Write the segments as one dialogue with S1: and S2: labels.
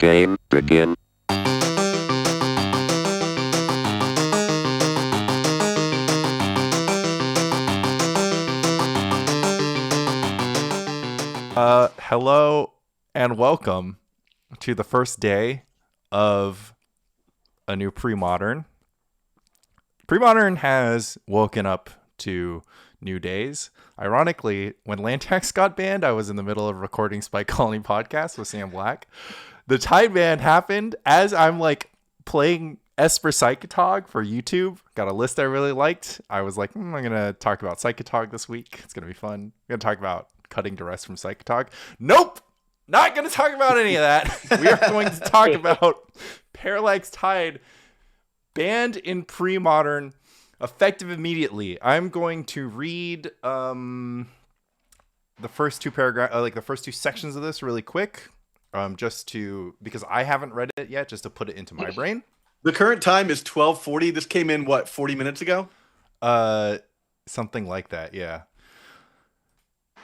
S1: Game begin.
S2: Hello and welcome to the first day of a new premodern. Premodern has woken up to new days. Ironically, when Lantax got banned, I was in the middle of recording Spike Colony podcast with Sam Black. The Tide ban happened as I'm playing Esper Psychotog for YouTube. Got a list I really liked. I was like, I'm going to talk about Psychotog this week. It's going to be fun. I'm going to talk about cutting duress from Psychotog. Nope! Not going to talk about any of that. We are going to talk about Parallax Tide banned in premodern, effective immediately. I'm going to read the first two the first two sections of this really quick, because I haven't read it yet, just to put it into my brain.
S3: The current time is 12:40. This came in 40 minutes ago?
S2: Something like that, yeah.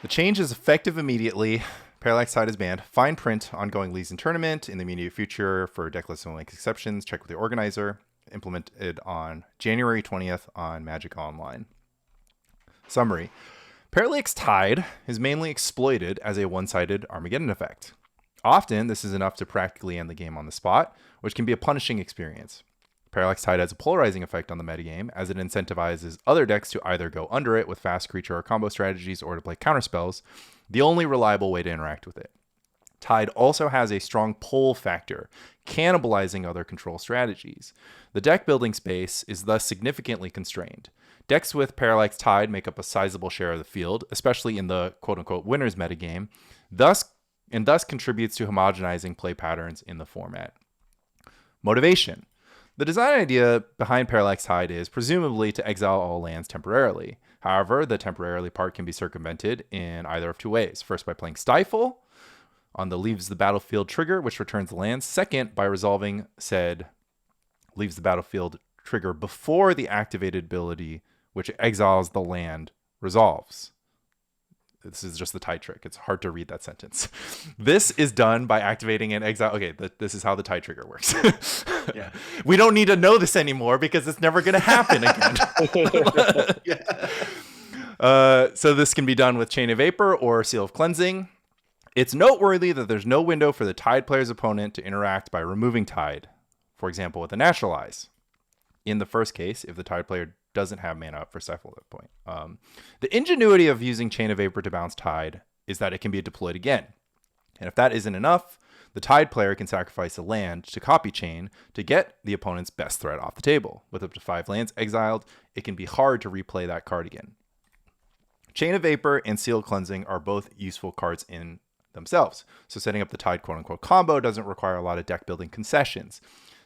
S2: The change is effective immediately. Parallax Tide is banned. Fine print, ongoing leagues and tournament in the immediate future for deck lists and exceptions. Check with the organizer. Implemented on January 20th on Magic Online. Summary. Parallax Tide is mainly exploited as a one-sided Armageddon effect. Often, this is enough to practically end the game on the spot, which can be a punishing experience. Parallax Tide has a polarizing effect on the metagame, as it incentivizes other decks to either go under it with fast creature or combo strategies or to play counterspells, the only reliable way to interact with it. Tide also has a strong pull factor, cannibalizing other control strategies. The deck building space is thus significantly constrained. Decks with Parallax Tide make up a sizable share of the field, especially in the quote-unquote winners metagame, thus contributes to homogenizing play patterns in the format. Motivation. The design idea behind Parallax Tide is presumably to exile all lands temporarily. However, the temporarily part can be circumvented in either of two ways. First, by playing Stifle on the leaves the battlefield trigger, which returns the lands. Second, by resolving said leaves the battlefield trigger before the activated ability, which exiles the land, resolves. This is just the Tide trick. It's hard to read that sentence. This is done by activating an exile. Okay, this is how the Tide trigger works.
S3: Yeah.
S2: We don't need to know this anymore because it's never going to happen again. So this can be done with Chain of Vapor or Seal of Cleansing. It's noteworthy that there's no window for the Tide player's opponent to interact by removing Tide, for example, with a Naturalize. In the first case, if the Tide player doesn't have mana up for Stifle at that point. The ingenuity of using Chain of Vapor to bounce Tide is that it can be deployed again. And if that isn't enough, the Tide player can sacrifice a land to copy Chain to get the opponent's best threat off the table. With up to 5 lands exiled, it can be hard to replay that card again. Chain of Vapor and Seal Cleansing are both useful cards in themselves, so setting up the Tide quote-unquote combo doesn't require a lot of deck building concessions.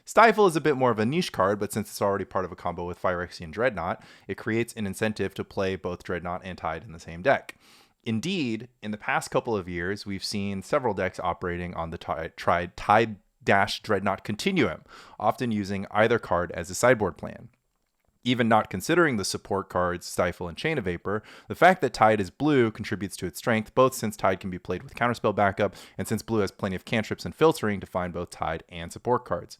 S2: Stifle is a bit more of a niche card, but since it's already part of a combo with Phyrexian Dreadnought, it creates an incentive to play both Dreadnought and Tide in the same deck. Indeed, in the past couple of years, we've seen several decks operating on the Tide-Dreadnought continuum, often using either card as a sideboard plan. Even not considering the support cards Stifle and Chain of Vapor, the fact that Tide is blue contributes to its strength, both since Tide can be played with counterspell backup, and since blue has plenty of cantrips and filtering to find both Tide and support cards.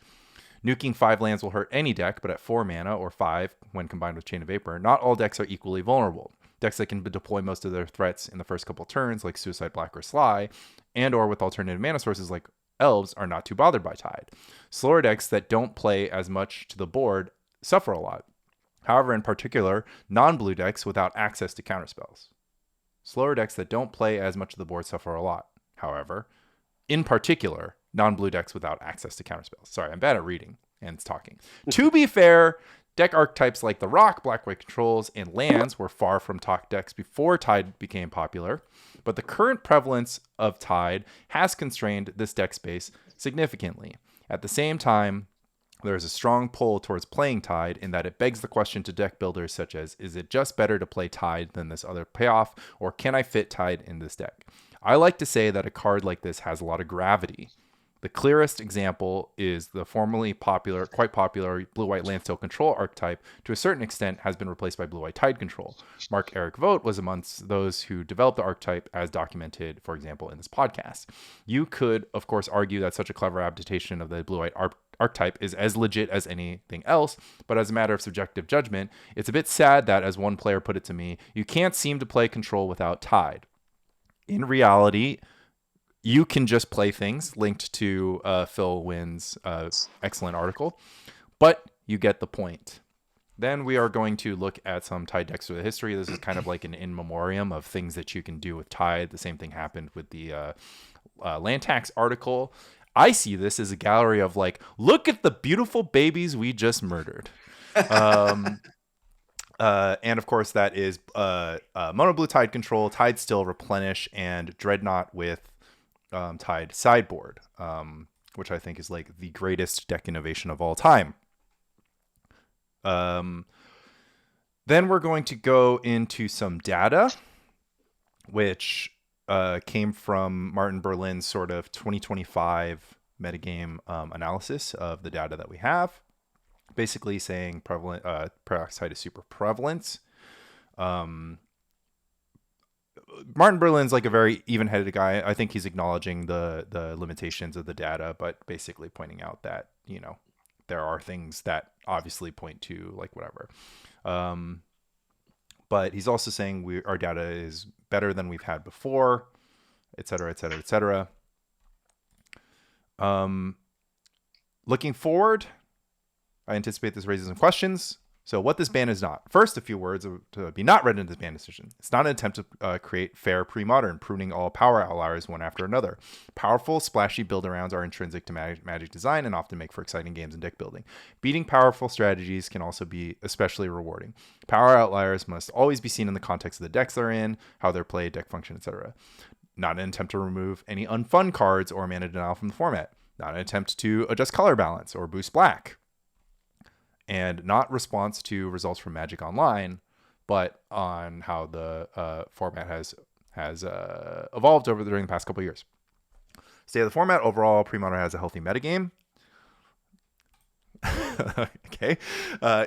S2: Nuking 5 lands will hurt any deck, but at 4 mana, or 5 when combined with Chain of Vapor, not all decks are equally vulnerable. Decks that can deploy most of their threats in the first couple turns, like Suicide Black or Sly, and or with alternative mana sources like Elves, are not too bothered by Tide. Slower decks that don't play as much to the board suffer a lot. However, in particular, non-blue decks without access to counterspells. Slower decks that don't play as much of the board suffer a lot. However, in particular, non-blue decks without access to counterspells. Sorry, I'm bad at reading and talking. To be fair, deck archetypes like the Rock, Black-White Controls, and Lands were far from top decks before Tide became popular, but the current prevalence of Tide has constrained this deck space significantly. At the same time, there is a strong pull towards playing Tide in that it begs the question to deck builders such as, is it just better to play Tide than this other payoff, or can I fit Tide in this deck? I like to say that a card like this has a lot of gravity. The clearest example is the formerly popular, quite popular blue-white Landstill control archetype. To a certain extent, has been replaced by blue-white tide control. Mark Eric Vogt was amongst those who developed the archetype, as documented, for example, in this podcast. You could, of course, argue that such a clever adaptation of the blue-white archetype is as legit as anything else, but as a matter of subjective judgment, it's a bit sad that, as one player put it to me, you can't seem to play control without tide. In reality, you can just play things linked to Phil Wynn's excellent article, but you get the point. Then we are going to look at some Tide decks through the history. This is kind of like an in memoriam of things that you can do with Tide. The same thing happened with the land tax article. I see this as a gallery of like, look at the beautiful babies we just murdered. And of course, that is Mono Blue Tide Control, Tide Still, Replenish, and Dreadnought with Tide Sideboard, which I think is like the greatest deck innovation of all time. Then we're going to go into some data, which came from Martin Berlin's sort of 2025 metagame analysis of the data that we have. Basically saying Parallax Tide is super prevalent. Martin Berlin's like a very even-headed guy. I think he's acknowledging the limitations of the data, but basically pointing out that, you know, there are things that obviously point to like whatever. But he's also saying our data is better than we've had before, et cetera, et cetera, et cetera. Looking forward, I anticipate this raises some questions. So what this ban is not. First, a few words to be not read into this ban decision. It's not an attempt to create fair premodern, pruning all power outliers one after another. Powerful, splashy build-arounds are intrinsic to Magic design and often make for exciting games and deck building. Beating powerful strategies can also be especially rewarding. Power outliers must always be seen in the context of the decks they're in, how they're played, deck function, etc. Not an attempt to remove any unfun cards or mana denial from the format. Not an attempt to adjust color balance or boost black. And not response to results from Magic Online, but on how the format has evolved during the past couple of years. State of the format overall, Premodern has a healthy metagame. Okay.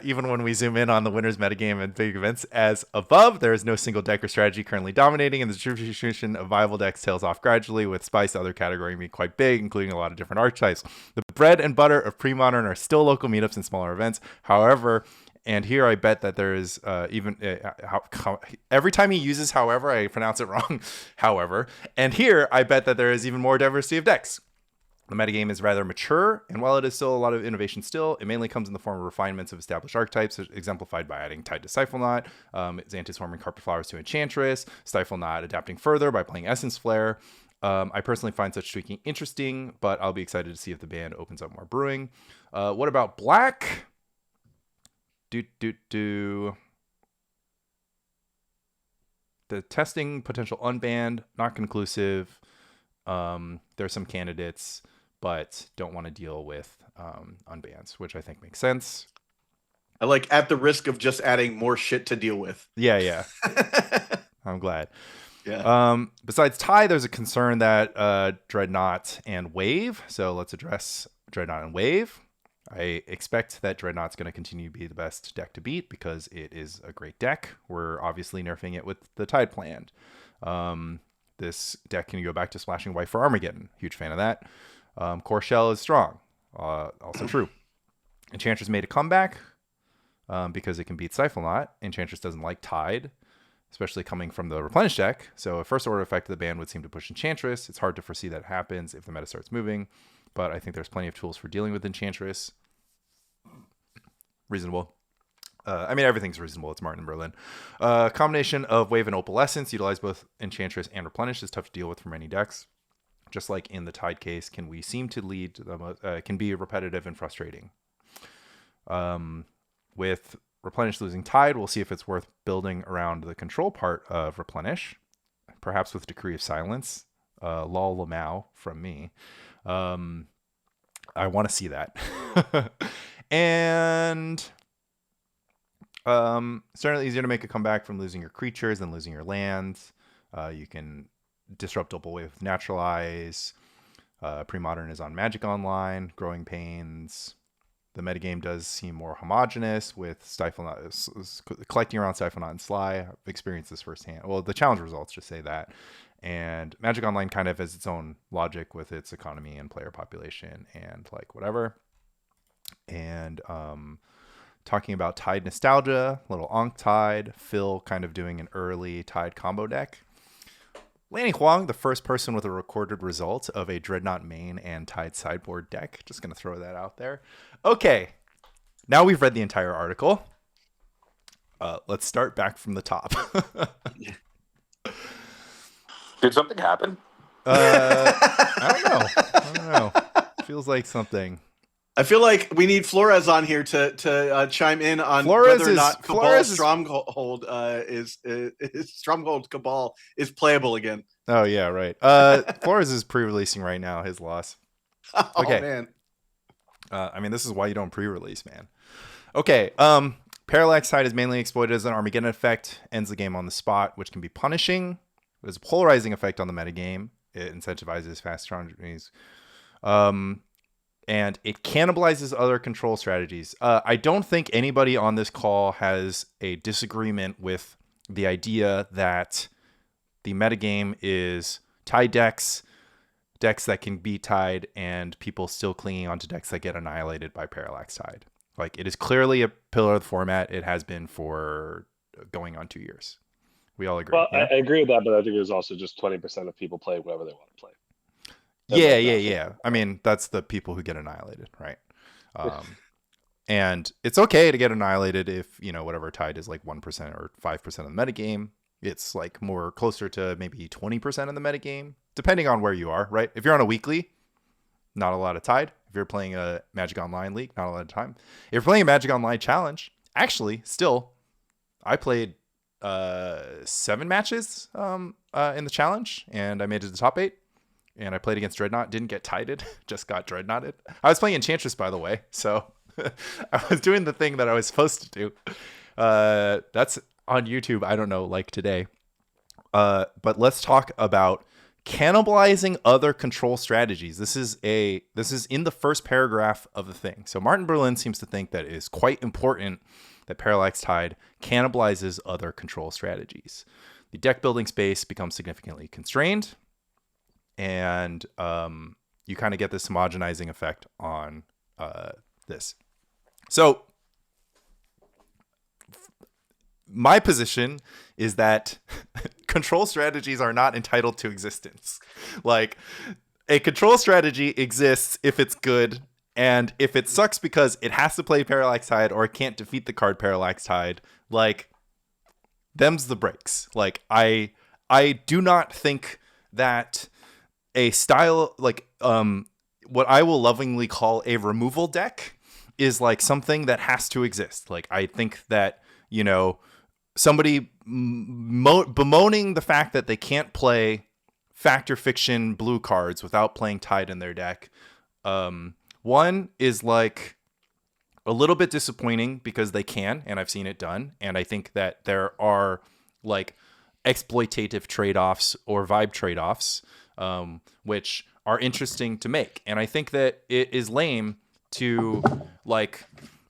S2: Even when we zoom in on the winner's metagame and big events as above, there is no single deck or strategy currently dominating, and the distribution of viable decks tails off gradually, with Spice, the other category, being quite big, including a lot of different archetypes. The bread and butter of Premodern are still local meetups and smaller events. However, and here I bet that there is every time he uses however, I pronounce it wrong, however. And here I bet that there is even more diversity of decks. The metagame is rather mature, and while it is still a lot of innovation still, it mainly comes in the form of refinements of established archetypes, exemplified by adding Tide to Stifle-Knot, Xantis-forming Carpet Flowers to Enchantress, Stifle-Knot adapting further by playing Essence Flare. I personally find such tweaking interesting, but I'll be excited to see if the ban opens up more brewing. What about black? The testing potential unbanned, not conclusive. There's some candidates, but don't want to deal with unbans, which I think makes sense.
S3: I like at the risk of just adding more shit to deal with.
S2: Yeah. I'm glad.
S3: Yeah.
S2: Besides Tie, there's a concern that Dreadnought and Wave. So let's address Dreadnought and Wave. I expect that Dreadnought's going to continue to be the best deck to beat because it is a great deck. We're obviously nerfing it with the Tide planned. This deck can go back to splashing white for Armageddon. Huge fan of that. Core Shell is strong. Also true. Enchantress made a comeback because it can beat Stifle-Knot. Enchantress doesn't like Tide, especially coming from the Replenish deck. So a first order effect of the ban would seem to push Enchantress. It's hard to foresee that happens if the meta starts moving, but I think there's plenty of tools for dealing with Enchantress. Reasonable. Everything's reasonable. It's Martin Berlin. Combination of Wave and Opalescence, utilize both Enchantress and Replenish, is tough to deal with for many decks. Just like in the Tide case, can be repetitive and frustrating. With Replenish losing Tide, we'll see if it's worth building around the control part of Replenish, perhaps with Decree of Silence. Lol Lamau from me. I want to see that. And certainly easier to make a comeback from losing your creatures than losing your lands. You can disrupt double wave with Naturalize. Premodern is on Magic Online. Growing Pains. The metagame does seem more homogenous with collecting around Stifle and Sly. I've experienced this firsthand. Well, the challenge results just say that. And Magic Online kind of has its own logic with its economy and player population and like whatever. And talking about Tide nostalgia, little Ankh Tide, Phil kind of doing an early Tide combo deck. Lanny Huang, the first person with a recorded result of a Dreadnought main and Tide sideboard deck. Just going to throw that out there. Okay, now we've read the entire article. Let's start back from the top.
S1: Did something happen?
S2: I don't know. Feels like something.
S3: I feel like we need Flores on here to chime in on whether or not Cabal Stronghold Stronghold Cabal is playable again.
S2: Oh yeah, right. Flores is pre-releasing right now. His loss. Okay.
S3: Oh man.
S2: I mean, this is why you don't pre-release, man. Okay. Parallax Tide is mainly exploited as an Armageddon effect. Ends the game on the spot, which can be punishing. It has a polarizing effect on the metagame. It incentivizes fast strategies. And it cannibalizes other control strategies. I don't think anybody on this call has a disagreement with the idea that the metagame is Tide decks that can be Tide, and people still clinging onto decks that get annihilated by Parallax Tide. Like, it is clearly a pillar of the format. It has been for going on 2 years. We all agree.
S4: Well,
S2: yeah?
S4: I agree with that, but I think there's also just 20% of people play whatever they want to play.
S2: Yeah. I mean, that's the people who get annihilated, right? And it's okay to get annihilated if, whatever Tide is like 1% or 5% of the metagame. It's like more closer to maybe 20% of the metagame, depending on where you are, right? If you're on a weekly, not a lot of Tide. If you're playing a Magic Online League, not a lot of time. If you're playing a Magic Online Challenge, actually, still, I played 7 matches in the challenge, and I made it to the top 8. And I played against Dreadnought, didn't get tided, just got Dreadnoughted. I was playing Enchantress, by the way, so I was doing the thing that I was supposed to do. That's on YouTube, I don't know, like today. But let's talk about cannibalizing other control strategies. This is in the first paragraph of the thing. So Martin Berlin seems to think that it is quite important that Parallax Tide cannibalizes other control strategies. The deck building space becomes significantly constrained. And you kind of get this homogenizing effect on this. So my position is that control strategies are not entitled to existence. Like, a control strategy exists if it's good, and if it sucks because it has to play Parallax Tide or it can't defeat the card Parallax Tide, like, them's the breaks. Like, I do not think that a style like what I will lovingly call a removal deck is like something that has to exist. Like, I think that, somebody bemoaning the fact that they can't play Fact or Fiction blue cards without playing Tide in their deck, one is like a little bit disappointing because they can, and I've seen it done, and I think that there are like exploitative trade-offs or vibe trade-offs which are interesting to make. And I think that it is lame to like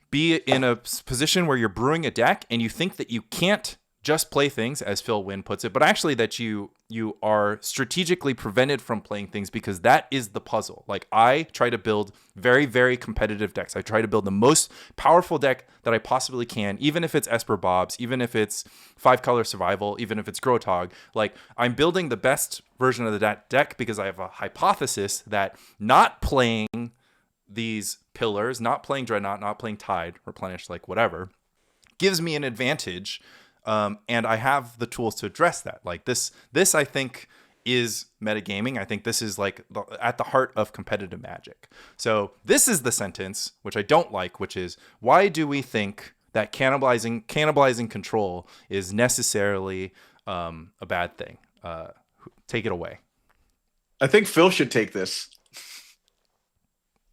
S2: be in a position where you're brewing a deck and you think that you can't just play things, as Phil Wynn puts it, but actually that you are strategically prevented from playing things because that is the puzzle. Like, I try to build very, very competitive decks. I try to build the most powerful deck that I possibly can, even if it's Esper Bobs, even if it's 5-color survival, even if it's Grotog. Like, I'm building the best version of the deck because I have a hypothesis that not playing these pillars, not playing Dreadnought, not playing Tide, Replenish, like whatever, gives me an advantage. And I have the tools to address that. Like, this I think is metagaming. I think this is like at the heart of competitive Magic. So this is the sentence, which I don't like, which is, why do we think that cannibalizing control is necessarily a bad thing? Take it away.
S3: I think Phil should take this.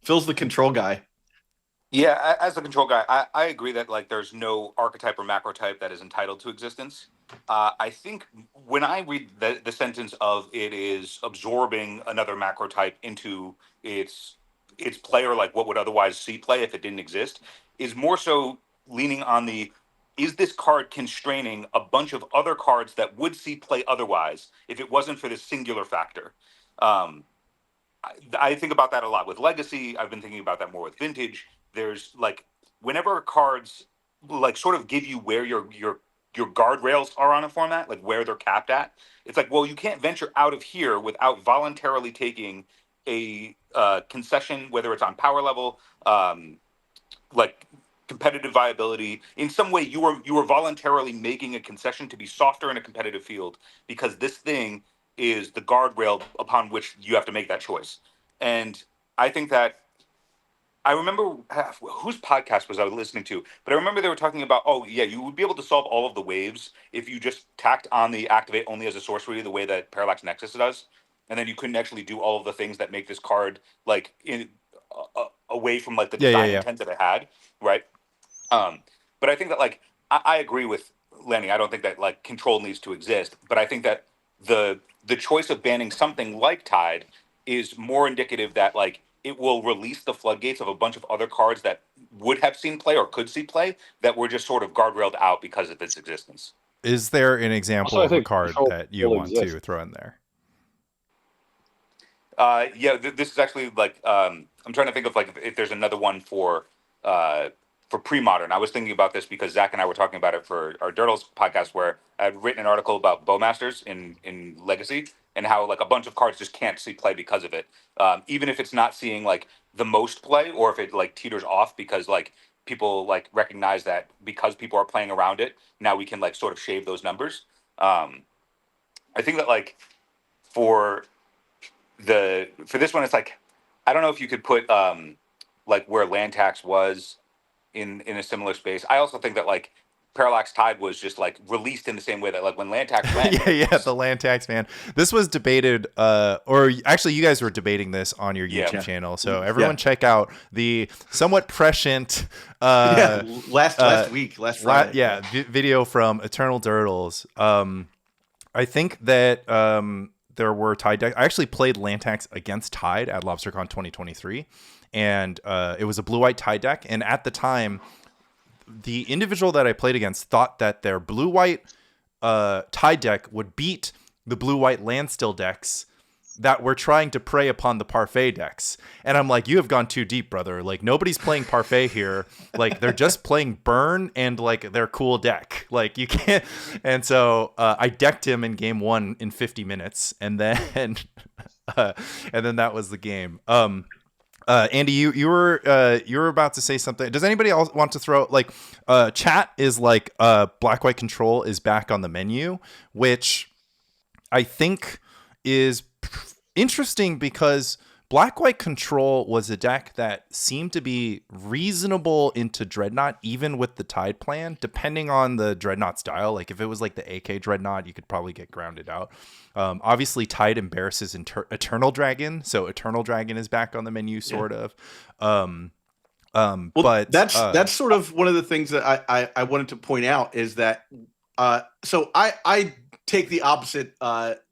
S3: Phil's the control guy.
S1: Yeah, as a control guy, I agree that like there's no archetype or macro type that is entitled to existence. I think when I read the sentence of it is absorbing another macro type into its its play, or like what would otherwise see play if it didn't exist, is more so leaning on the, is this card constraining a bunch of other cards that would see play otherwise if it wasn't for this singular factor. Um, I think about that a lot with Legacy. I've been thinking about that more with Vintage. There's like whenever cards like sort of give you where your guardrails are on a format, like where they're capped at. It's like, well, you can't venture out of here without voluntarily taking a concession, whether it's on power level, like competitive viability. In some way, you are voluntarily making a concession to be softer in a competitive field because this thing is the guardrail upon which you have to make that choice. And I think that I remember whose podcast was I listening to, but I remember they were talking about, oh yeah, you would be able to solve all of the waves if you just tacked on the activate only as a sorcery the way that Parallax Nexus does, and then you couldn't actually do all of the things that make this card like away from like the design intent that it had, right? But I think that like I agree with Lenny. I don't think that like control needs to exist, but I think that the choice of banning something like Tide is more indicative that like it will release the floodgates of a bunch of other cards that would have seen play or could see play that were just sort of guardrailed out because of its existence.
S2: Is there an example of a card that you want to throw in there?
S1: This is actually like I'm trying to think of like if there's another one for premodern. I was thinking about this because Zach and I were talking about it for our Durdles podcast, where I had written an article about Bowmasters in Legacy and how like a bunch of cards just can't see play because of it, even if it's not seeing like the most play, or if it like teeters off because like people like recognize that because people are playing around it, now we can like sort of shave those numbers. I think that like for this one, it's like I don't know if you could put like where land tax was in a similar space. I also think that like Parallax Tide was just like released in the same way that like when land tax went.
S2: The land tax, man. This was debated, or actually you guys were debating this on your YouTube channel. So everyone check out the somewhat prescient
S3: last week, last Friday.
S2: Video from Eternal Durdles. I think that there were Tide decks. I actually played land tax against Tide at LobsterCon 2023. And it was a blue-white Tide deck. And at the time, the individual that I played against thought that their blue-white Tide deck would beat the blue-white Landstill decks that were trying to prey upon the Parfait decks. And I'm like, you have gone too deep, brother. Like, nobody's playing Parfait here. Like, they're just playing Burn and, like, their cool deck. Like, you can't... And so I decked him in game 1 in 50 minutes. And then... and then that was the game. Andy, you were about to say something. Does anybody else want to throw like chat is like black white control is back on the menu, which I think is interesting because black white control was a deck that seemed to be reasonable into Dreadnought, even with the Tide plan, depending on the Dreadnought style. Like if it was like the AK Dreadnought, you could probably get grounded out. Obviously, Tide embarrasses Eternal Dragon, so Eternal Dragon is back on the menu, sort of. But
S3: that's sort of one of the things that I wanted to point out is that. So I take the opposite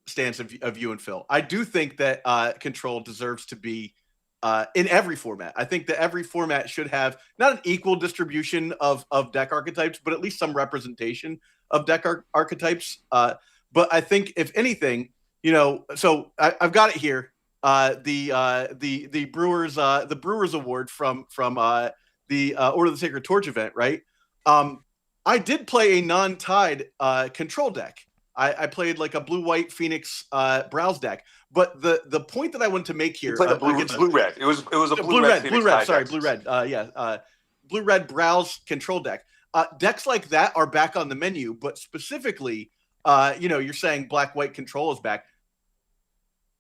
S3: stance of you and Phil. I do think that control deserves to be in every format. I think that every format should have not an equal distribution of deck archetypes, but at least some representation of deck archetypes. But I think if anything, so I've got it here. The Brewers Award from the Order of the Sacred Torch event, right? I did play a non-Tide control deck. I played like a blue-white Phoenix browse deck. But the point that I wanted to make here,
S1: blue-red. It was a blue-red.
S3: Blue-red browse control deck. Decks like that are back on the menu, but specifically, you're saying black-white control is back.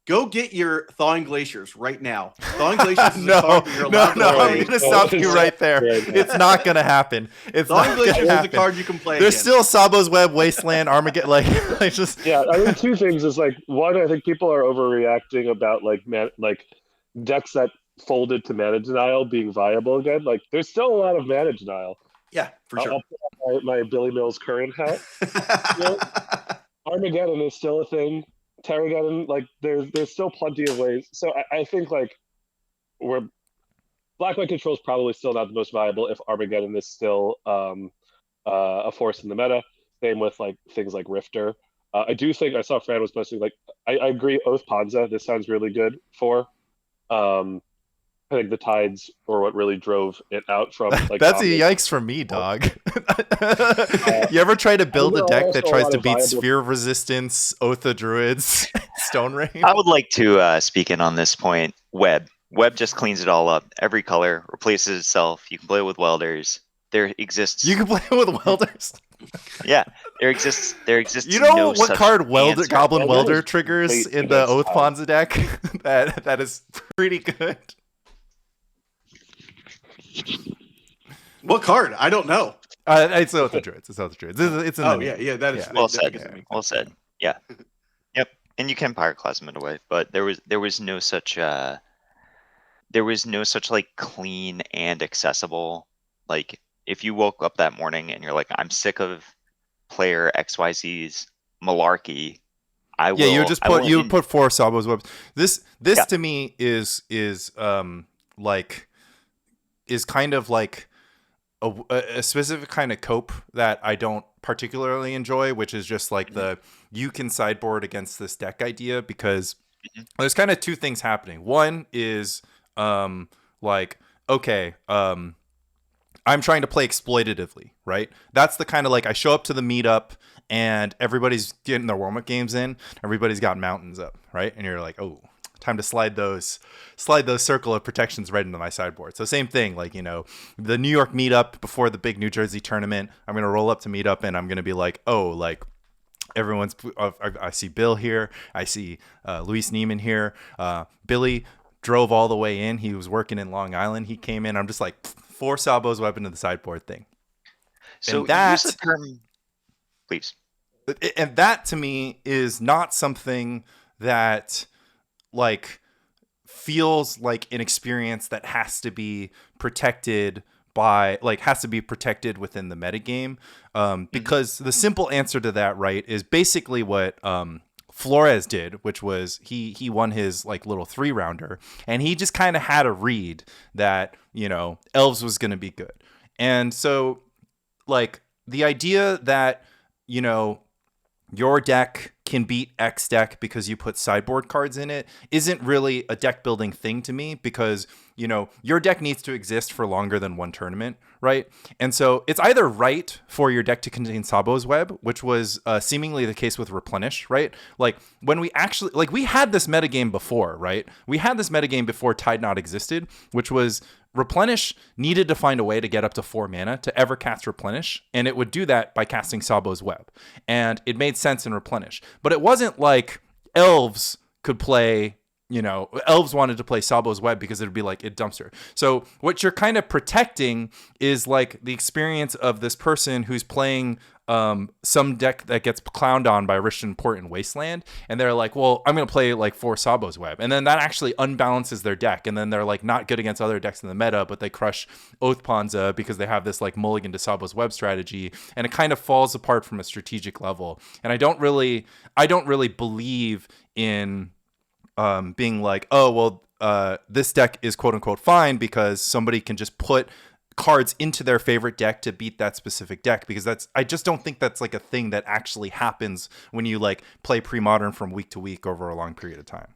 S3: Go get your Thawing Glaciers right now. Thawing Glaciers is a card you're allowed to play.
S2: I'm going to stop you right there. It's not going to happen.
S3: Thawing Glaciers is a card you can play.
S2: There's still Sabo's Web, Wasteland, Armageddon. Like just...
S4: Yeah, I mean, two things is like, one, I think people are overreacting about like decks that folded to mana denial being viable again. Like, there's still a lot of mana denial.
S3: Yeah, for sure.
S4: I'll put on my Billy Mills current hat. Armageddon is still a thing. Terrageddon, like, there's still plenty of ways. So I think, like, Black White Control is probably still not the most viable if Armageddon is still a force in the meta. Same with like things like Rifter. I do think I saw Fran was posting, like, I agree, Oath Panza, this sounds really good for. I think the tides were what really drove it out from, like,
S2: That's a yikes from me, dog. You ever try to build a deck that tries to beat Sphere of Resistance, Oath of Druids, Stone Rain?
S5: I would like to speak in on this point. Web just cleans it all up. Every color replaces itself. You can play with welders. There exists.
S2: You can play with welders.
S5: Yeah, there exists.
S2: You know
S5: no
S2: what
S5: such
S2: card
S5: answer.
S2: Goblin Welder triggers in the Oath Panza deck? that is pretty good.
S3: What card? I don't know.
S2: It's Oath of Druids. It's in
S3: Oh,
S2: the
S3: yeah, that is
S5: Well said. Well said. Yeah. Yep. And you can Pyroclasm it away, but there was no such like clean and accessible, like, if you woke up that morning and you're like, I'm sick of player XYZ's malarkey, I will.
S2: Yeah, you would put 4 Sabo's webs. This
S5: Yeah.
S2: to me is kind of like a specific kind of cope that I don't particularly enjoy, which is just like you can sideboard against this deck idea, because there's kind of two things happening. One is like, okay, I'm trying to play exploitatively, right? That's the kind of, like, I show up to the meetup and everybody's getting their warm-up games in. Everybody's got mountains up, right? And you're like, oh, time to slide those circle of protections right into my sideboard. So same thing, like, the New York meetup before the big New Jersey tournament, I'm going to roll up to meetup and I'm going to be like, oh, like, I see Bill here. I see Luis Neiman here. Billy drove all the way in. He was working in Long Island. He came in. I'm just like, 4 Sabo's weapon to the sideboard thing.
S5: So
S2: and that,
S5: use the term, please.
S2: And that to me is not something that, like, feels like an experience that has to be protected within the metagame. Because the simple answer to that, right, is basically what Flores did, which was he won his, like, little 3-rounder, and he just kind of had a read that, Elves was going to be good. And so, like, the idea that, your deck can beat X deck because you put sideboard cards in it isn't really a deck building thing to me, because, your deck needs to exist for longer than one tournament, right? And so it's either right for your deck to contain Sabo's Web, which was seemingly the case with Replenish, right? Like, when we actually, like, we had this metagame before, right? We had this metagame before Tide Knot existed, which was Replenish needed to find a way to get up to 4 mana to ever cast Replenish, and it would do that by casting Sabo's Web. And it made sense in Replenish. But it wasn't like Elves could play, Elves wanted to play Sabo's Web because it would be like a dumpster. So what you're kind of protecting is, like, the experience of this person who's playing some deck that gets clowned on by Rishton Port and Wasteland, and they're like, well, I'm going to play, like, 4 Sabo's Web, and then that actually unbalances their deck, and then they're, like, not good against other decks in the meta, but they crush Oath Panza because they have this, like, mulligan to Sabo's Web strategy, and it kind of falls apart from a strategic level. And I don't really believe in being like, oh, well, this deck is quote unquote fine because somebody can just put cards into their favorite deck to beat that specific deck, because I just don't think that's, like, a thing that actually happens when you, like, play premodern from week to week over a long period of time.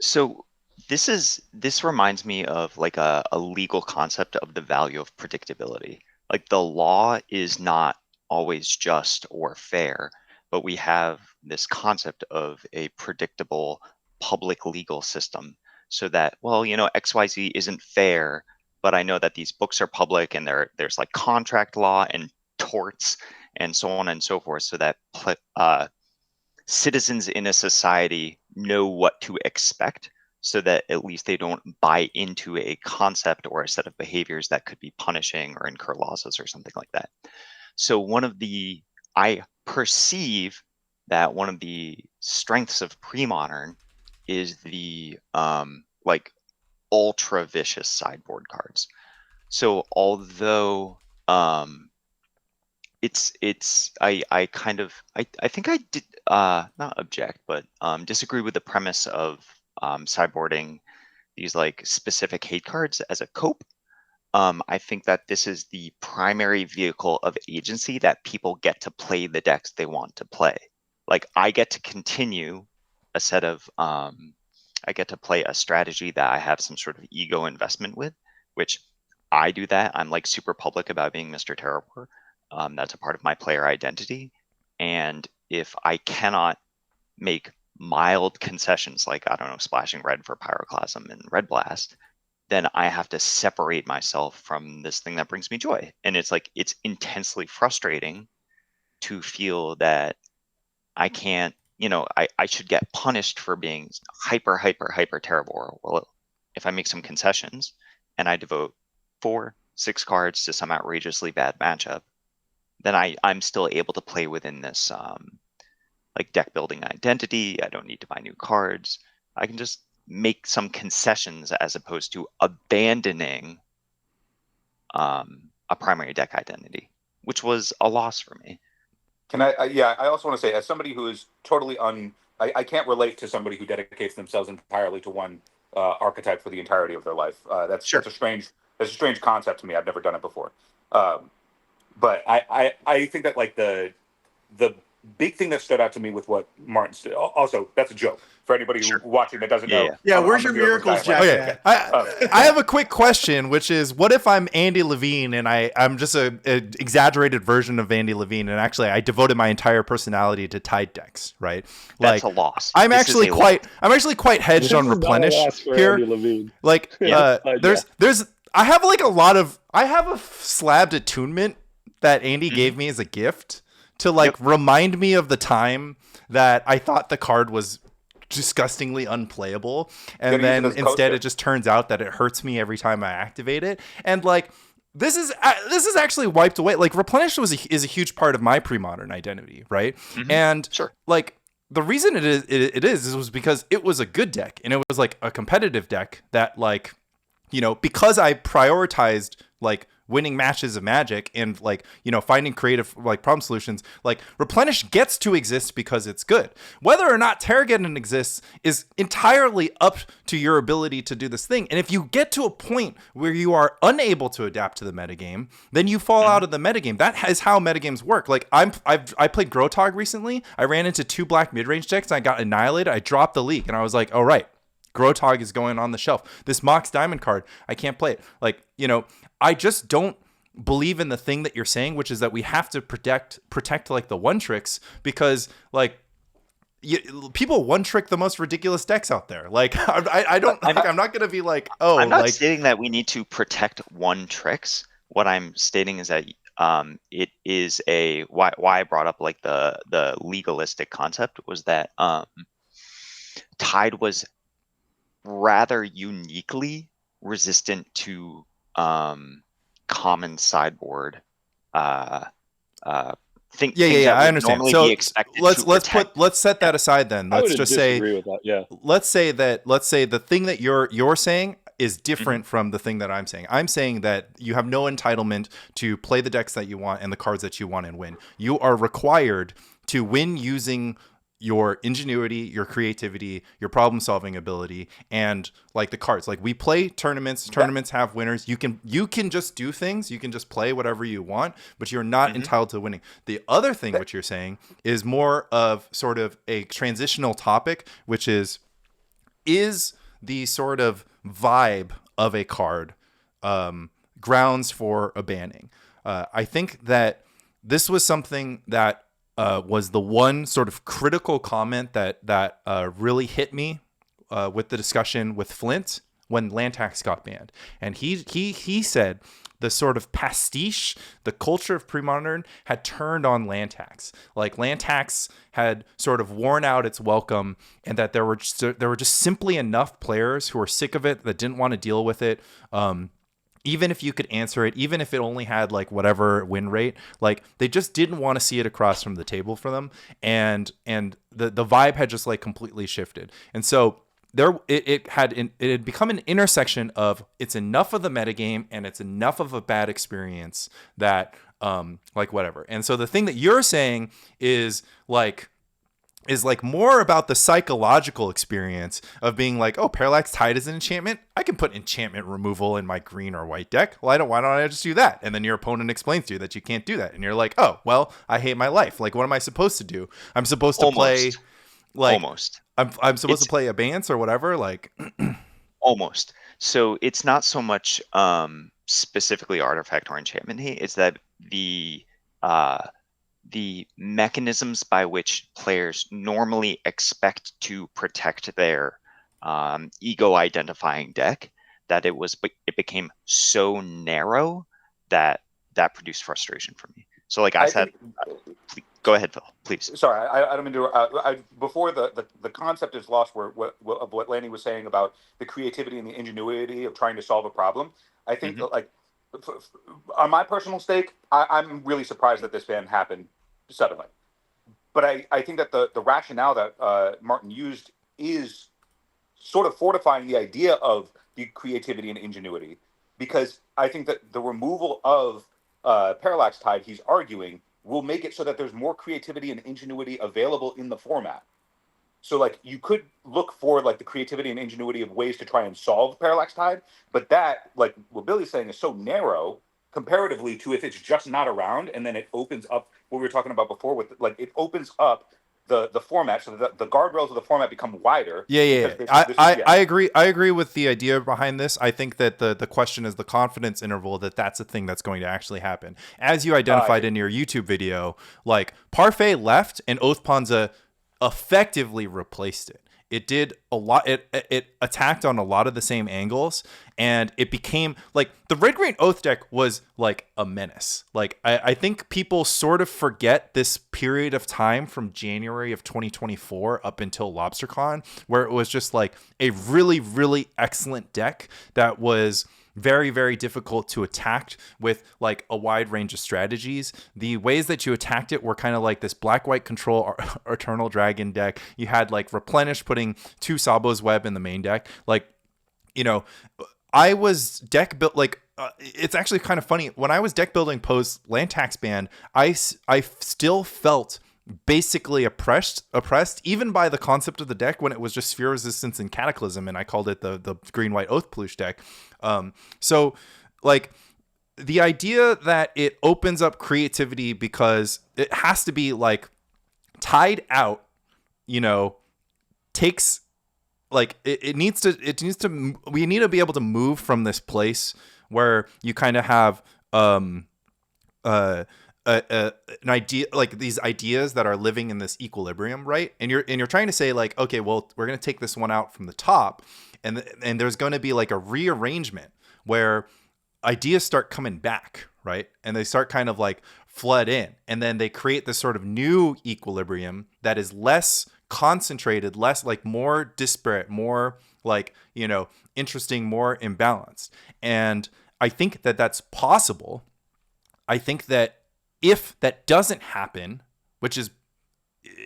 S5: So this reminds me of, like, a legal concept of the value of predictability. Like, the law is not always just or fair, but we have this concept of a predictable public legal system, so that, well, XYZ isn't fair, but I know that these books are public, and there's like contract law and torts and so on and so forth, so that citizens in a society know what to expect, so that at least they don't buy into a concept or a set of behaviors that could be punishing or incur losses or something like that. So I perceive that one of the strengths of premodern is the like ultra vicious sideboard cards. So although I kind of I think I did not object, but disagree with the premise of sideboarding these like specific hate cards as a cope. I think that this is the primary vehicle of agency that people get to play the decks they want to play. Like I get to continue a set of I get to play a strategy that I have some sort of ego investment with, which I do that. I'm like super public about being Mr. Terror. That's a part of my player identity. And if I cannot make mild concessions, like, I don't know, splashing red for Pyroclasm and Red Blast, then I have to separate myself from this thing that brings me joy. And it's like, it's intensely frustrating to feel that I can't, I should get punished for being hyper terrible. Well, if I make some concessions and I devote 4-6 cards to some outrageously bad matchup, then I'm still able to play within this like deck building identity. I don't need to buy new cards. I can just make some concessions as opposed to abandoning a primary deck identity, which was a loss for me.
S1: Can I yeah, I also want to say, as somebody who is totally I can't relate to somebody who dedicates themselves entirely to one archetype for the entirety of their life. That's a strange concept to me. I've never done it before. But I think that like the big thing that stood out to me with what Martin said, also that's a joke for anybody watching that doesn't know.
S3: Yeah, where's your miracles, Jack?
S2: Okay. I have a quick question, which is, what if I'm Andy Levine and I'm just a exaggerated version of Andy Levine, and actually I devoted my entire personality to Tide decks, right?
S5: That's a loss.
S2: I'm actually quite hedged on Replenish here. Like I have a slabbed attunement that Andy gave me as a gift to remind me of the time that I thought the card was disgustingly unplayable, and then instead it just turns out that it hurts me every time I activate it. And like this is actually wiped away. Like Replenish is a huge part of my premodern identity, right? And like the reason it is was because it was a good deck, and it was like a competitive deck that like, because I prioritized like winning matches of Magic and like, finding creative like problem solutions, like Replenish gets to exist because it's good. Whether or not Terrageddon exists is entirely up to your ability to do this thing. And if you get to a point where you are unable to adapt to the metagame, then you fall out of the metagame. That is how metagames work. Like I played Grotog recently. I ran into 2 black mid-range decks and I got annihilated. I dropped the leak and I was like, all right, Grotog is going on the shelf. This Mox Diamond card, I can't play it. Like, I just don't believe in the thing that you're saying, which is that we have to protect like the one tricks, because like people one trick the most ridiculous decks out there. Like I'm not going to be like, oh,
S5: I'm not stating that we need to protect one tricks. What I'm stating is that it is why I brought up like the legalistic concept was that Tide was rather uniquely resistant to common sideboard I
S2: understand. So let's set that aside then. Let's just say let's say the thing that you're saying is different from the thing that I'm saying. I'm saying that you have no entitlement to play the decks that you want and the cards that you want and win. You are required to win using your ingenuity, your creativity, your problem solving ability, and like the cards. Like we play tournaments have winners. You can just do things, you can just play whatever you want, but you're not entitled to winning. The other thing what you're saying is more of sort of a transitional topic, which is the sort of vibe of a card grounds for a banning. I think that this was something that was the one sort of critical comment that really hit me with the discussion with Flint when Lantax got banned. And he said the sort of pastiche, the culture of premodern had turned on Lantax. Like Lantax had sort of worn out its welcome, and that there were just simply enough players who were sick of it, that didn't want to deal with it. Even if you could answer it, even if it only had like whatever win rate, like they just didn't want to see it across from the table for them. And the vibe had just like completely shifted. And so it had become an intersection of it's enough of the metagame and it's enough of a bad experience that like whatever. And so the thing that you're saying is like more about the psychological experience of being like, oh, Parallax Tide is an enchantment. I can put enchantment removal in my green or white deck. Why don't I just do that? And then your opponent explains to you that you can't do that. And you're like, oh, well, I hate my life. Like, what am I supposed to do? I'm supposed to play like
S5: almost.
S2: I'm supposed to play Abeyance or whatever. Like
S5: almost. So it's not so much specifically artifact or enchantment hate. It's that the mechanisms by which players normally expect to protect their ego identifying deck, that it became so narrow that produced frustration for me. So like I said, go ahead, Phil, please.
S1: Sorry, I don't mean to. Before the concept is lost, of what Lanny was saying about the creativity and the ingenuity of trying to solve a problem. I think that, like, on my personal stake, I'm really surprised that this ban happened suddenly. But I think that the rationale that Martin used is sort of fortifying the idea of the creativity and ingenuity, because I think that the removal of Parallax Tide, he's arguing, will make it so that there's more creativity and ingenuity available in the format. So like you could look for like the creativity and ingenuity of ways to try and solve Parallax Tide, but that, like what Billy's saying, is so narrow comparatively to if it's just not around, and then it opens up what we were talking about before with like it opens up the format so that the guardrails of the format become wider.
S2: I agree with the idea behind this. I think that the question is the confidence interval that's a thing that's going to actually happen. As you identified in your YouTube video, like Parfait left and Oathpanza effectively replaced it. It did a lot. It attacked on a lot of the same angles, and it became like the red green Oath deck was like a menace. Like I think people sort of forget this period of time from January of 2024 up until LobsterCon, where it was just like a really, really excellent deck that was very, very difficult to attack with like a wide range of strategies. The ways that you attacked it were kind of like this black-white control Eternal Dragon deck. You had like Replenish putting 2 Sabo's Web in the main deck. Like, you know, I was deck built like it's actually kind of funny. When I was deck building post land tax ban, I still felt basically oppressed even by the concept of the deck when it was just Sphere Resistance and Cataclysm, and I called it the green white Oath Plush deck. So like the idea that it opens up creativity because it has to be like tied out, you know, takes like it needs to we need to be able to move from this place where you kind of have an idea, like these ideas that are living in this equilibrium, right? And you're trying to say like, okay, well, we're going to take this one out from the top, and there's going to be like a rearrangement where ideas start coming back, right? And they start kind of like flood in, and then they create this sort of new equilibrium that is less concentrated, less like more disparate, more like, you know, interesting, more imbalanced. And I think that that's possible. I think that if that doesn't happen, which is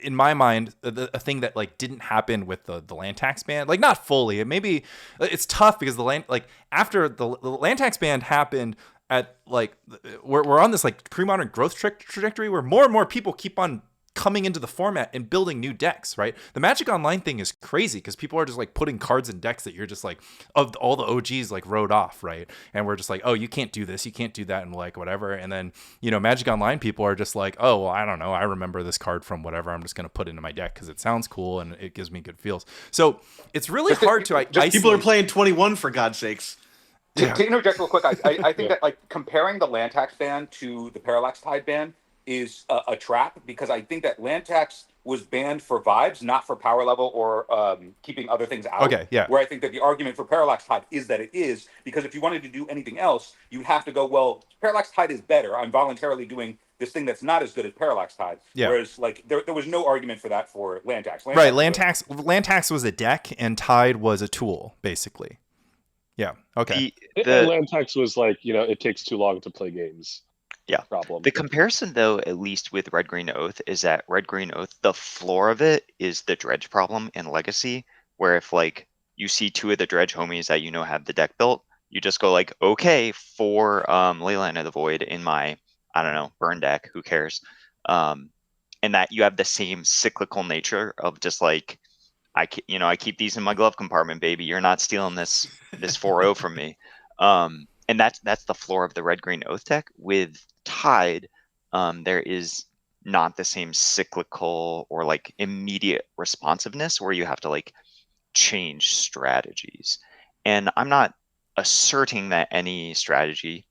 S2: in my mind a thing that like didn't happen with the land tax ban, like not fully, maybe it's tough because the land, like after the land tax ban happened at like we're on this like pre-modern growth trajectory where more and more people keep on coming into the format and building new decks, right? The Magic Online thing is crazy because people are just like putting cards in decks that you're just like, of all the OGs like wrote off, right? And we're just like, oh, you can't do this, you can't do that, and like whatever. And then, you know, Magic Online people are just like, oh, well, I don't know, I remember this card from whatever, I'm just going to put it into my deck because it sounds cool and it gives me good feels. So it's really hard to isolate.
S3: People are playing 21 for God's sakes.
S1: To interject real quick, I think that like comparing the land tax ban to the Parallax Tide ban is a trap, because I think that land tax was banned for vibes, not for power level or keeping other things out.
S2: Okay, yeah.
S1: Where I think that the argument for Parallax Tide is that it is, because if you wanted to do anything else, you have to go, well, Parallax Tide is better. I'm voluntarily doing this thing that's not as good as Parallax Tide.
S2: Yeah.
S1: Whereas like there was no argument for that for land tax.
S2: Land tax was a deck and Tide was a tool, basically. Yeah. Okay.
S4: The land tax was like, you know, it takes too long to play games.
S5: Yeah.
S4: Problem.
S5: The comparison, though, at least with Red Green Oath, is that Red Green Oath, the floor of it is the dredge problem in Legacy, where if like you see 2 of the dredge homies that you know have the deck built, you just go like, okay, 4 Leyline of the Void in my, I don't know, burn deck, who cares? And that you have the same cyclical nature of just like, I keep these in my glove compartment, baby. You're not stealing this 4-0 from me. And that's the floor of the red green oath deck. With Tide, there is not the same cyclical or like immediate responsiveness where you have to like change strategies. And I'm not asserting that any strategy,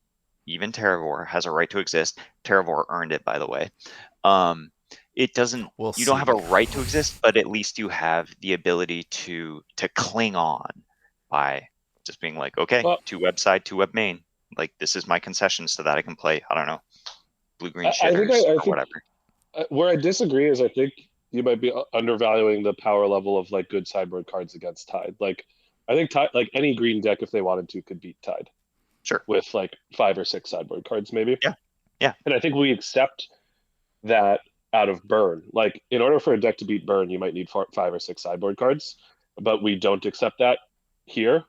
S5: even Terravor, has a right to exist. Terravor earned it, by the way. It doesn't. You don't have a right to exist, but at least you have the ability to cling on by just being like, okay,
S4: Well,
S5: 2 web side, 2 web main. Like, this is my concession so that I can play, I don't know, blue green
S4: I think
S5: shitters
S4: I
S5: or
S4: think
S5: whatever.
S4: where I disagree is I think you might be undervaluing the power level of like good sideboard cards against Tide. Like, I think Tide, like any green deck, if they wanted to, could beat Tide
S5: Sure.
S4: with like 5 or 6 sideboard cards, maybe.
S5: Yeah.
S4: And I think we accept that out of burn. Like, in order for a deck to beat burn, you might need 5 or 6 sideboard cards, but we don't accept that here.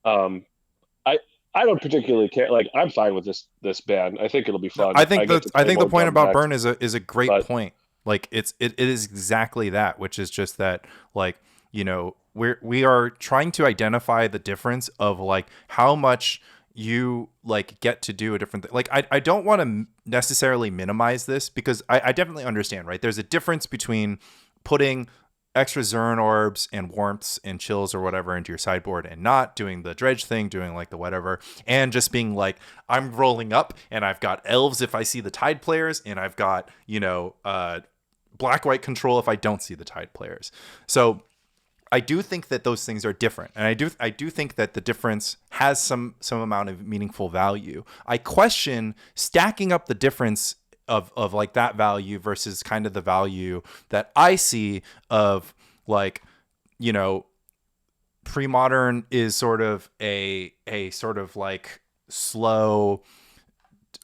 S4: I don't particularly care. Like, I'm fine with this ban. I think it'll be fun.
S2: I think the point about burn
S4: decks,
S2: is a great point. Like, it is exactly that, which is just that, like, you know, we are trying to identify the difference of like how much you like get to do a different thing. Like, I don't want to necessarily minimize this, because I definitely understand, right? There's a difference between putting extra Zern orbs and warmths and chills or whatever into your sideboard and not doing the dredge thing, doing like the whatever, and just being like, I'm rolling up and I've got elves if I see the Tide players, and I've got, you know, black-white control if I don't see the Tide players. So I do think that those things are different, and I do think that the difference has some amount of meaningful value. I question stacking up the difference of like that value versus kind of the value that I see of, like, you know, premodern is sort of a sort of like slow,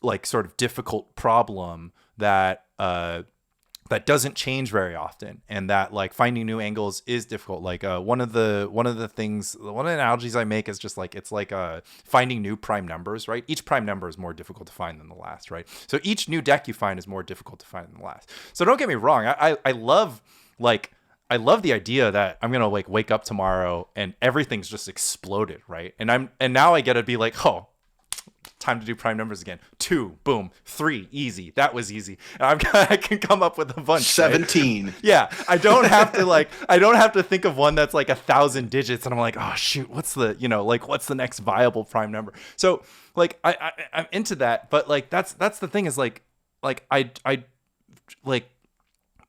S2: like sort of difficult problem that that doesn't change very often, and that like finding new angles is difficult. Like one of the analogies I make is just like, it's like finding new prime numbers, right? Each prime number is more difficult to find than the last, right? So each new deck you find is more difficult to find than the last. So don't get me wrong, I love the idea that I'm gonna like wake up tomorrow and everything's just exploded, right? And now I get to be like, oh, time to do prime numbers again. 2, boom. 3, easy. That was easy. And I can come up with a bunch.
S3: 17.
S2: Right? Yeah, I don't have to think of one that's like 1,000 digits, and I'm like, oh shoot, what's the next viable prime number? So like I'm into that, but like that's the thing, is like I like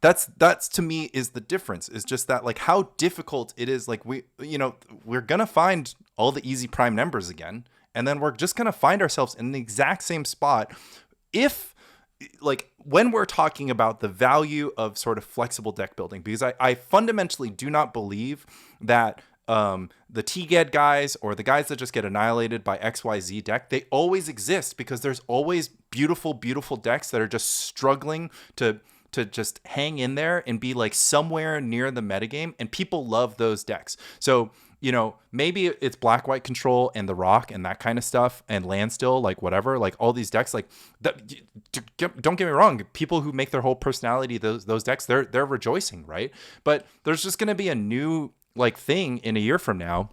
S2: that's to me is the difference, is just that like how difficult it is. Like we're gonna find all the easy prime numbers again, and then we're just going to find ourselves in the exact same spot if, like, when we're talking about the value of sort of flexible deck building, because I fundamentally do not believe that the TGED guys or the guys that just get annihilated by XYZ deck, they always exist, because there's always beautiful, beautiful decks that are just struggling to just hang in there and be like somewhere near the metagame, and people love those decks. So, you know, maybe it's black-white control and the rock and that kind of stuff, and land still, like whatever, like all these decks, like that. Don't get me wrong, people who make their whole personality those decks, they're rejoicing, right? But there's just going to be a new like thing in a year from now,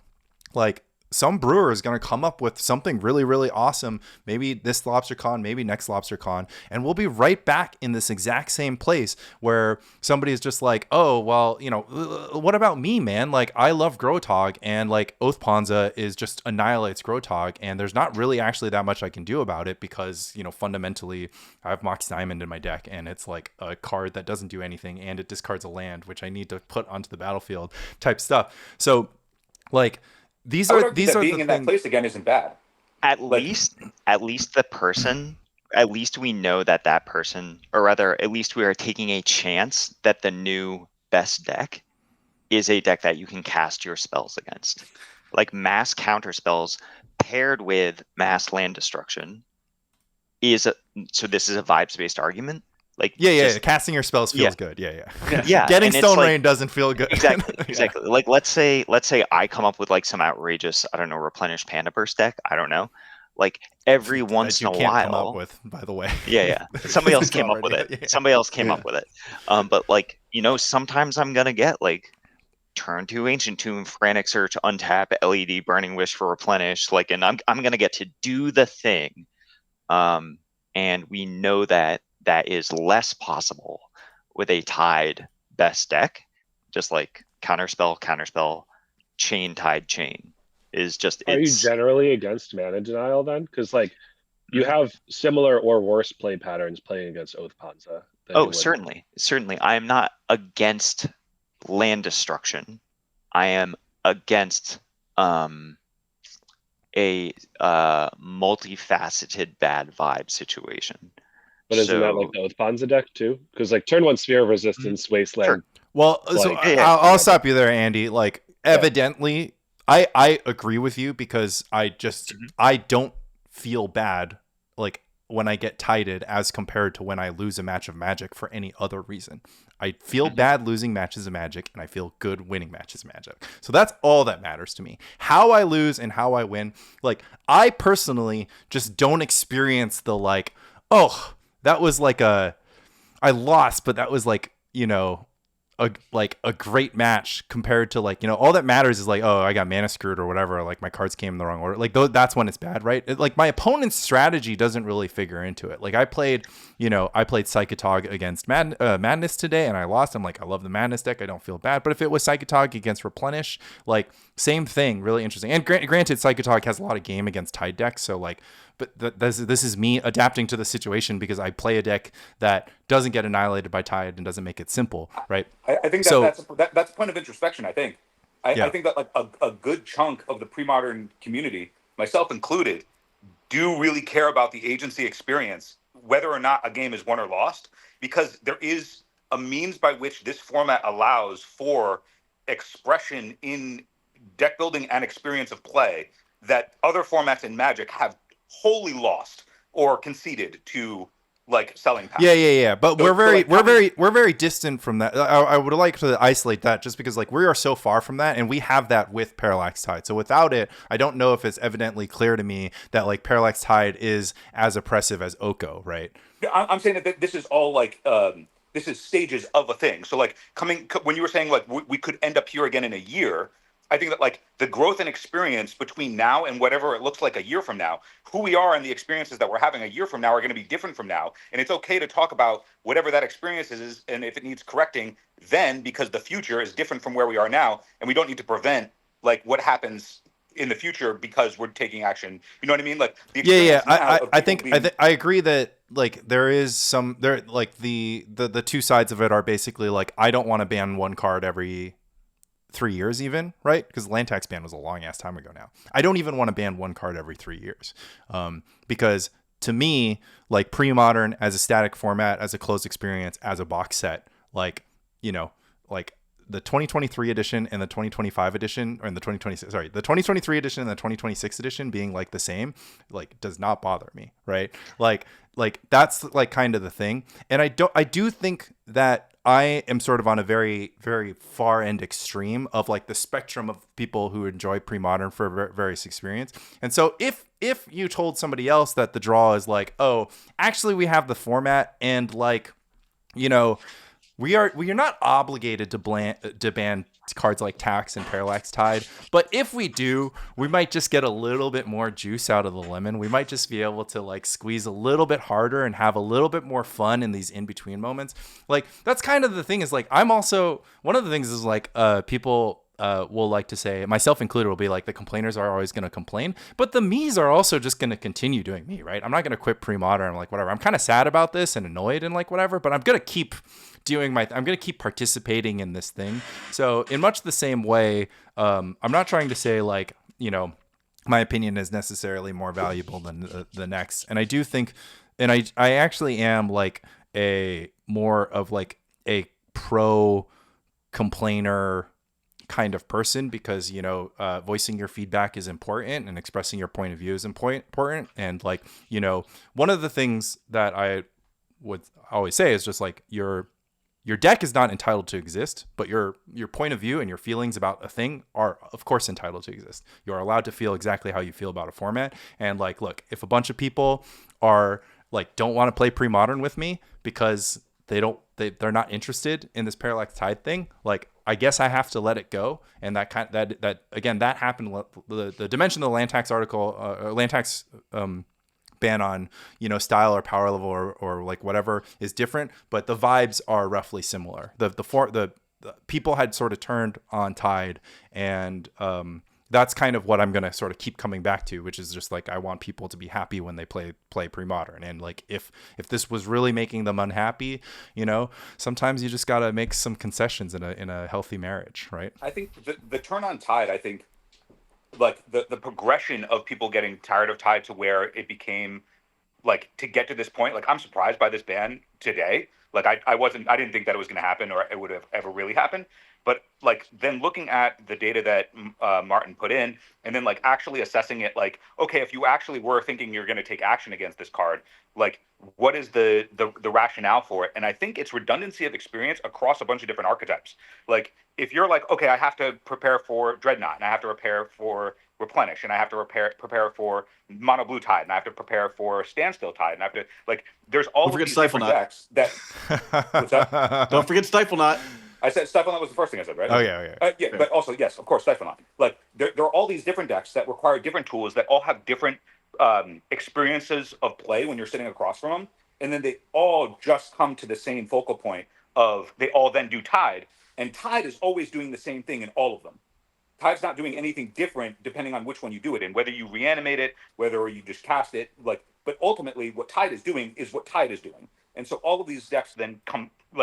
S2: like some brewer is going to come up with something really, really awesome. Maybe this LobsterCon, maybe next LobsterCon, and we'll be right back in this exact same place where somebody is just like, oh, well, you know, what about me, man? Like, I love Grotog, and like Oath Ponza is just annihilates Grotog, and there's not really actually that much I can do about it, because, you know, fundamentally I have Mox Diamond in my deck, and it's like a card that doesn't do anything, and it discards a land, which I need to put onto the battlefield type stuff. So like, these are
S1: being in that place again isn't bad.
S5: At least the person, at least we know that person, or rather, at least we are taking a chance that the new best deck is a deck that you can cast your spells against. Like mass counter spells paired with mass land destruction so this is a vibes-based argument. Like
S2: Yeah. Casting your spells feels
S5: Yeah.
S2: good. Yeah.
S5: Yeah,
S2: Getting
S5: and it's
S2: Stone
S5: like-
S2: Rain doesn't feel good.
S5: Exactly,
S2: Yeah.
S5: exactly. Like let's say I come up with like some outrageous, I don't know, replenish Panda Burst deck. I don't know. Like every once
S2: That you
S5: in a
S2: can't
S5: while.
S2: come up with, by the way.
S5: Yeah. Somebody else
S2: It's
S5: came up with
S2: already-
S5: it.
S2: yeah.
S5: Somebody else came
S3: Yeah.
S5: up with it. But like, sometimes I'm gonna get like turn 2 Ancient Tomb, Frantic Search, untap, LED, Burning Wish for replenish, like, and I'm gonna get to do the thing. And we know that is less possible with a tied best deck. Just like counterspell, chain tied chain is just
S4: Are you
S5: it's
S4: generally against mana denial then? Because like you have similar or worse play patterns playing against Oath Panza. than you
S5: oh
S4: would-
S5: certainly I am not against land destruction. I am against a multifaceted bad vibe situation.
S4: But isn't that like the Oath Panza deck too? Because like turn 1 Sphere of Resistance, Wasteland.
S5: Sure.
S2: Well, so
S4: Like-
S2: I'll stop you there, Andy. Like, evidently, I agree with you because I don't feel bad like when I get tided as compared to when I lose a match of Magic for any other reason. I feel bad losing matches of Magic, and I feel good winning matches of Magic. So that's all that matters to me. How I lose and how I win. Like, I personally just don't experience the like, oh, that was like I lost, but that was like, a great match compared to like, all that matters is like, oh, I got mana screwed or whatever, or like my cards came in the wrong order. Like that's when it's bad, right? Like my opponent's strategy doesn't really figure into it. Like I played Psychotog against Madness today and I lost. I'm like, I love the Madness deck. I don't feel bad. But if it was Psychotog against Replenish, like same thing, really interesting. And granted, Psychotog has a lot of game against Tide decks. So like, but this is me adapting to the situation because I play a deck that doesn't get annihilated by Tide and doesn't make it simple, right?
S1: I think that's a point of introspection. I think that like a good chunk of the pre-modern community, myself included, do really care about the agency experience, whether or not a game is won or lost, because there is a means by which this format allows for expression in deck building and experience of play that other formats in Magic have wholly lost or conceded to like selling power.
S2: Yeah. But
S1: So-
S2: we're very distant from that. I would like to isolate that just because like we are so far from that, and we have that with Parallax Tide. So without it, I don't know if it's evidently clear to me that like Parallax Tide is as oppressive as Oko, right?
S1: I'm saying that this is all like this is stages of a thing. So like when you were saying like we could end up here again in a year, I think that like the growth and experience between now and whatever it looks like a year from now, who we are and the experiences that we're having a year from now are going to be different from now. And it's okay to talk about whatever that experience is and if it needs correcting then, because the future is different from where we are now. And we don't need to prevent like what happens in the future because we're taking action. You know what I mean? Like the experience now of
S2: I
S1: people
S2: think
S1: being-
S2: I agree that like there is some there like the two sides of it are basically like I don't want to ban one card every 3 years even, right? Because land tax ban was a long ass time ago now. I don't even want to ban one card every 3 years. Because to me, like pre-modern as a static format, as a closed experience, as a box set, like, like the 2023 edition and the 2025 edition, or the 2023 edition and the 2026 edition being like the same, like does not bother me, right? Like that's like kind of the thing. And I do think that I am sort of on a very, very far end extreme of like the spectrum of people who enjoy pre-modern for various experience. And so if you told somebody else that the draw is like, oh, actually we have the format and like, we are not obligated to ban cards like Tax and Parallax Tide, but if we do, we might just get a little bit more juice out of the lemon. We might just be able to like squeeze a little bit harder and have a little bit more fun in these in-between moments. Like that's kind of the thing is like I'm also one of the things is like people will like to say, myself included, will be like the complainers are always going to complain, but the me's are also just going to continue doing me, right? I'm not going to quit pre-modern. I'm like, whatever. I'm kind of sad about this and annoyed and like whatever, but I'm going to keep I'm going to keep participating in this thing. So in much the same way, I'm not trying to say like, my opinion is necessarily more valuable than the next. And I do think, and I actually am like a more of like a pro complainer kind of person because, voicing your feedback is important and expressing your point of view is important. And like, one of the things that would always say is just like your deck is not entitled to exist, but your point of view and your feelings about a thing are of course entitled to exist. You are allowed to feel exactly how you feel about a format. And like, look, if a bunch of people are like don't want to play pre-modern with me because they're not interested in this Parallax Tide thing, like I guess I have to let it go. And that happened. The Dimension of the Land Tax article, Land Tax ban on style or power level or like whatever is different, but the vibes are roughly similar. The people had sort of turned on Tide, and that's kind of what I'm gonna sort of keep coming back to, which is just like I want people to be happy when they play pre-modern. And like if this was really making them unhappy, sometimes you just gotta make some concessions in a healthy marriage, right?
S1: I think the turn on Tide, I think like the progression of people getting tired of Tide to where it became like to get to this point, like I'm surprised by this ban today. Like I didn't think that it was going to happen or it would have ever really happened. But like then looking at the data that Martin put in and then like actually assessing it, like, okay, if you actually were thinking you're going to take action against this card, like what is the rationale for it? And I think it's redundancy of experience across a bunch of different archetypes. Like if you're like, okay, I have to prepare for Dreadnought and I have to prepare for Replenish and I have to prepare for Mono Blue Tide and I have to prepare for Standstill Tide and I have to like there's all of these different decks that what's that?
S3: Don't forget Stifle Knot.
S1: I said Stifle Knot was the first thing I said, right?
S2: Oh yeah.
S1: Yeah, but also yes, of course, Stifle Knot. Like there are all these different decks that require different tools that all have different experiences of play when you're sitting across from them, and then they all just come to the same focal point of they all then do Tide, and Tide is always doing the same thing in all of them. Tide's not doing anything different depending on which one you do it in, whether you reanimate it, whether you just cast it. Like, but ultimately, what Tide is doing is what Tide is doing, and so all of these decks then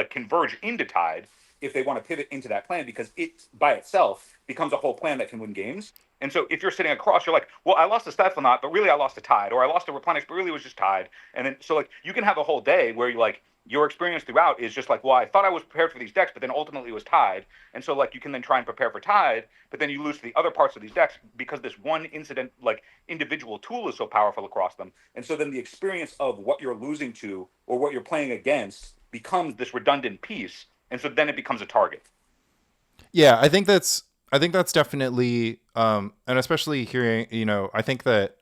S1: converge into Tide if they want to pivot into that plan, because it by itself becomes a whole plan that can win games. And so if you're sitting across, you're like, well, I lost a Stifle Knot, but really I lost a Tide, or I lost a Replenish, but really it was just Tide. And then so like you can have a whole day where you like your experience throughout is just like, well, I thought I was prepared for these decks, but then ultimately it was Tide. And so like you can then try and prepare for Tide, but then you lose to the other parts of these decks because this one incident, like individual tool is so powerful across them. And so then the experience of what you're losing to or what you're playing against becomes this redundant piece. And so then it becomes a target.
S2: Yeah, I think that's definitely, and especially hearing, I think that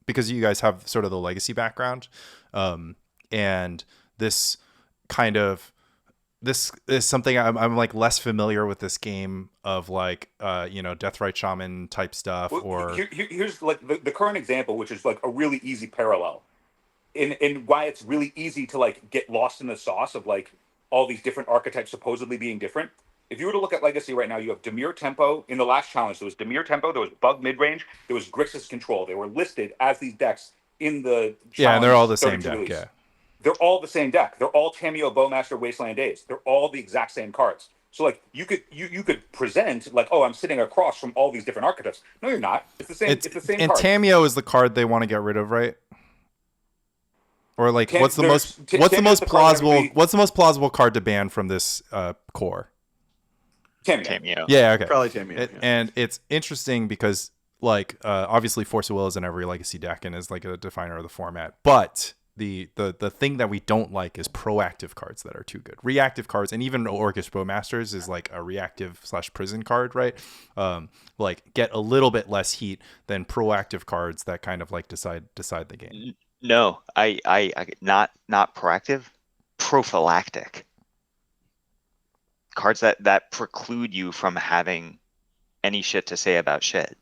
S2: because you guys have sort of the legacy background, and this is something I'm like less familiar with this game of like, Deathrite Shaman type stuff.
S1: Well,
S2: or
S1: here's like the current example, which is like a really easy parallel in why it's really easy to like get lost in the sauce of like all these different archetypes supposedly being different. If you were to look at Legacy right now, you have Dimir Tempo. In the last challenge, there was Dimir Tempo, there was Bug Midrange, there was Grixis Control. They were listed as these decks in the
S2: yeah, and they're all the
S1: 32
S2: same deck.
S1: release.
S2: Yeah,
S1: They're all the same deck. They're all Tameo, Bowmaster, Wasteland Days. They're all the exact same cards. So like you could present like, oh, I'm sitting across from all these different archetypes. No, you're not. It's the same. It's the same
S2: and
S1: card.
S2: Tameo is the card they want to get rid of, right? Or like, what's the most plausible card to ban from this core?
S1: Tameo.
S2: Yeah, okay.
S3: Probably Tameo.
S2: And it's interesting because like obviously Force of Will is in every Legacy deck and is like a definer of the format, but the thing that we don't like is proactive cards that are too good. Reactive cards, and even Orcish Bowmasters is like a reactive / prison card, right? Like get a little bit less heat than proactive cards that kind of like decide the game.
S5: No, I not proactive, prophylactic. Cards that preclude you from having any shit to say about shit.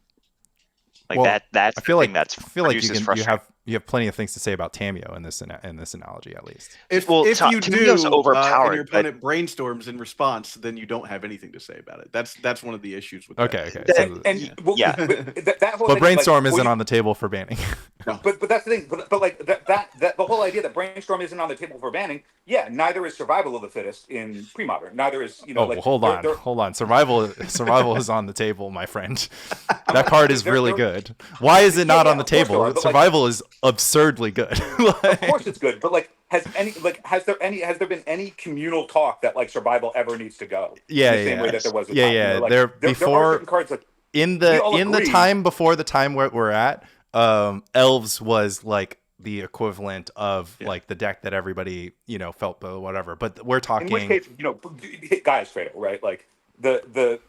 S5: Like
S2: well,
S5: that's
S2: I feel like you have plenty of things to say about Tameo in this analogy, at least.
S3: If you do,
S5: overpowered,
S3: and your opponent brainstorms in response, then you don't have anything to say about it. That's one of the issues with that.
S2: Okay.
S1: But
S2: brainstorm isn't on the table for banning.
S1: No. But that's the thing. But like that the whole idea that brainstorm isn't on the table for banning. Yeah, neither is survival of the fittest in pre-modern. Neither is
S2: hold on. Survival is on the table, my friend. That card is really good. Why is it not on the table? Survival is absurdly good.
S1: Of course it's good, but like has there been any communal talk that like survival ever needs to go?
S2: Yeah,
S1: in the same way that there was with
S2: there are certain cards like in the time before the time where we're at, Elves was like the equivalent of like the deck that everybody, you know, felt whatever. But we're talking.
S1: In which case, you know, guys, Fredo, right? Like the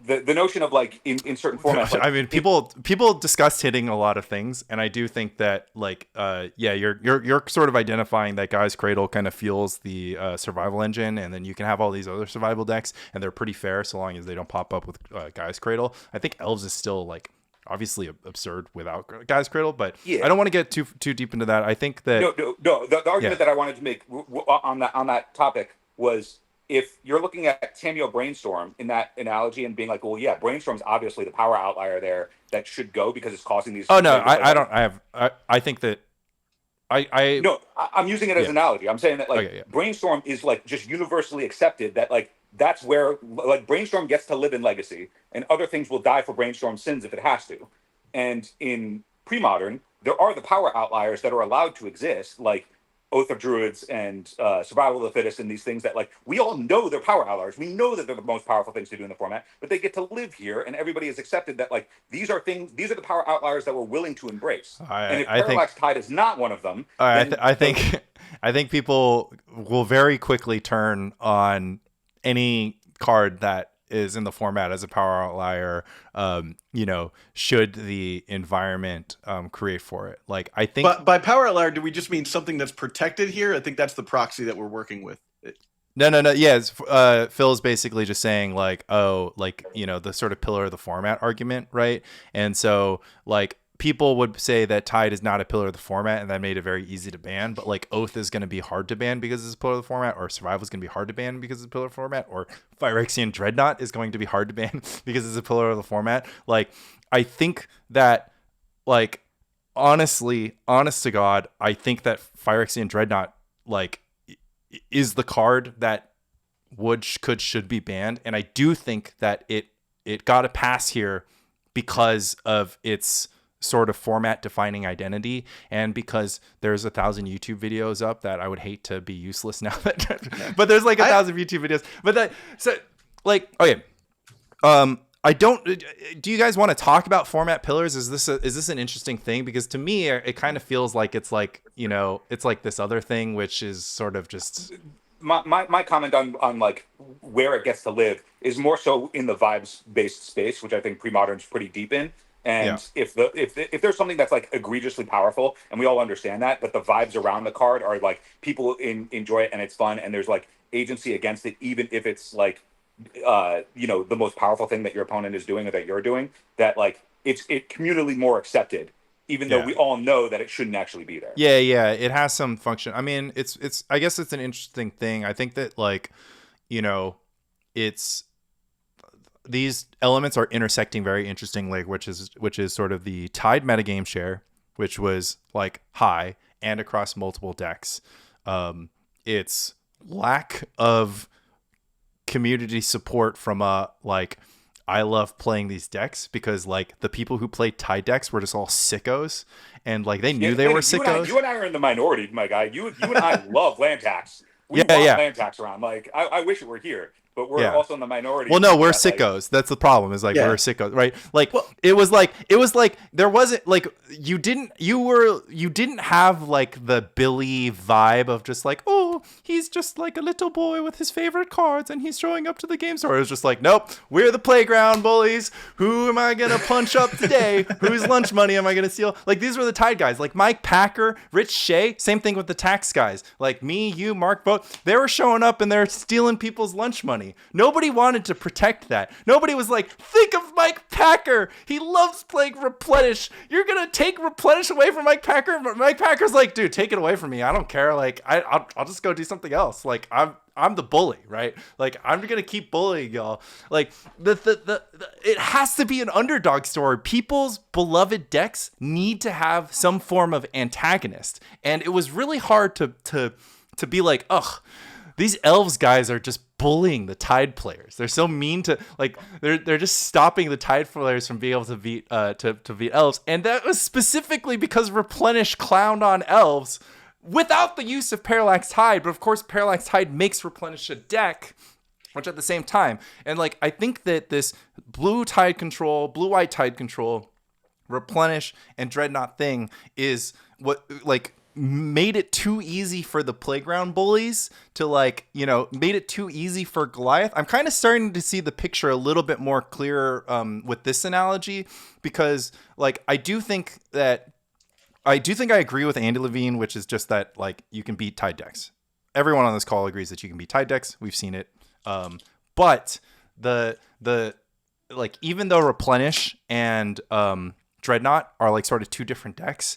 S1: notion of like in certain formats. Like,
S2: I mean, people discussed hitting a lot of things, and I do think that like you're sort of identifying that Guy's Cradle kind of fuels the survival engine, and then you can have all these other survival decks, and they're pretty fair so long as they don't pop up with Guy's Cradle. I think Elves is still like obviously absurd without Guy's Cradle, but I don't want to get too deep into that. I think that
S1: no. The argument that I wanted to make on that topic was, if you're looking at Tamiyo Brainstorm in that analogy and being like, well, yeah, Brainstorm's obviously the power outlier there that should go because it's causing these.
S2: Oh no, I think that
S1: I'm using it as an analogy. I'm saying that like Brainstorm is like just universally accepted that like that's where like Brainstorm gets to live in Legacy, and other things will die for Brainstorm's sins if it has to. And in Premodern, there are the power outliers that are allowed to exist, like Oath of Druids and Survival of the Fittest, and these things that like we all know they're power outliers. We know that they're the most powerful things to do in the format, but they get to live here, and everybody has accepted that like these are the power outliers that we're willing to embrace. And if Parallax Tide is not one of them,
S2: I think people will very quickly turn on any card that is in the format as a power outlier, you know, should the environment create for it. Like, I think...
S3: But by power outlier, do we just mean something that's protected here? I think that's the proxy that we're working with.
S2: No. Yeah, Phil's basically just saying, like, oh, like, you know, the sort of pillar of the format argument, right? And so, like, people would say that Tide is not a pillar of the format, and that made it very easy to ban. But like Oath is going to be hard to ban because it's a pillar of the format, or Survival is going to be hard to ban because it's a pillar of the format, or Phyrexian Dreadnought is going to be hard to ban because it's a pillar of the format. Like, I think that, like, honestly, honest to God, I think that Phyrexian Dreadnought like is the card that should be banned, and I do think that it got a pass here because of its sort of format defining identity, and because there's 1,000 YouTube videos up that I would hate to be useless now but there's like 1,000 YouTube videos, but that, so like, okay, I don't, do you guys want to talk about format pillars? Is this an interesting thing? Because to me it kind of feels like it's like, you know, it's like this other thing which is sort of just
S1: my comment on like where it gets to live is more so in the vibes based space, which I think Premodern's pretty deep in. And if there's something that's like egregiously powerful, and we all understand that, but the vibes around the card are like people enjoy it and it's fun, and there's like agency against it, even if it's like you know, the most powerful thing that your opponent is doing or that you're doing, that like it's communally more accepted, even though we all know that it shouldn't actually be there.
S2: Yeah, it has some function. I mean, it's I guess it's an interesting thing. I think that, like, you know, it's these elements are intersecting very interestingly, which is sort of the Tide metagame share, which was like high and across multiple decks. Its lack of community support from like, I love playing these decks because like the people who played Tide decks were just all sickos, and like they knew they were sickos.
S1: You and I are in the minority, my guy. You and I love land tax. We want land tax around. Like I wish it were here, but we're also in the minority.
S2: Well, no, we're sickos. Like, that's the problem. Is like we're sickos, right? Like, well, it was like there wasn't like you didn't have like the Billy vibe of just like, oh, he's just like a little boy with his favorite cards and he's showing up to the game store. It was just like, nope, we're the playground bullies. Who am I gonna punch up today? Whose lunch money am I gonna steal? Like, these were the Tide guys, like Mike Packer, Rich Shea. Same thing with the tax guys, like me, you, Mark Vogt. They were showing up and they're stealing people's lunch money. Nobody wanted to protect that. Nobody was like, think of Mike Packer. He loves playing Replenish. You're going to take Replenish away from Mike Packer? Mike Packer's like, dude, take it away from me. I don't care. Like, I'll just go do something else. Like, I'm the bully, right? Like, I'm going to keep bullying y'all. Like, it has to be an underdog story. People's beloved decks need to have some form of antagonist. And it was really hard to be like, ugh, these Elves guys are just bullying the Tide players. They're so mean to, like, they're just stopping the Tide players from being able to beat Elves. And that was specifically because Replenish clowned on Elves without the use of Parallax Tide. But of course, Parallax Tide makes Replenish a deck, which at the same time. And like, I think that this blue-white Tide control, Replenish, and Dreadnought thing is what, like, made it too easy for the playground bullies to like, made it too easy for Goliath. I'm kind of starting to see the picture a little bit more clear with this analogy, because like I do think I agree with Andy Levine, which is just that like you can beat Tide decks. Everyone on this call agrees that you can beat Tide decks. We've seen it. But the like, even though Replenish and Dreadnought are like sort of two different decks,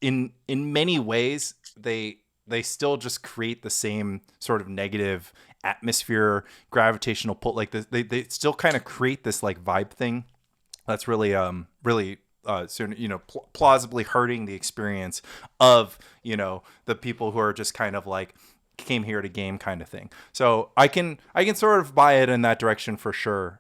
S2: in many ways they still just create the same sort of negative atmosphere, gravitational pull. Like they still kind of create this like vibe thing that's really plausibly hurting the experience of the people who are just kind of like came here to game kind of thing. So I can sort of buy it in that direction for sure.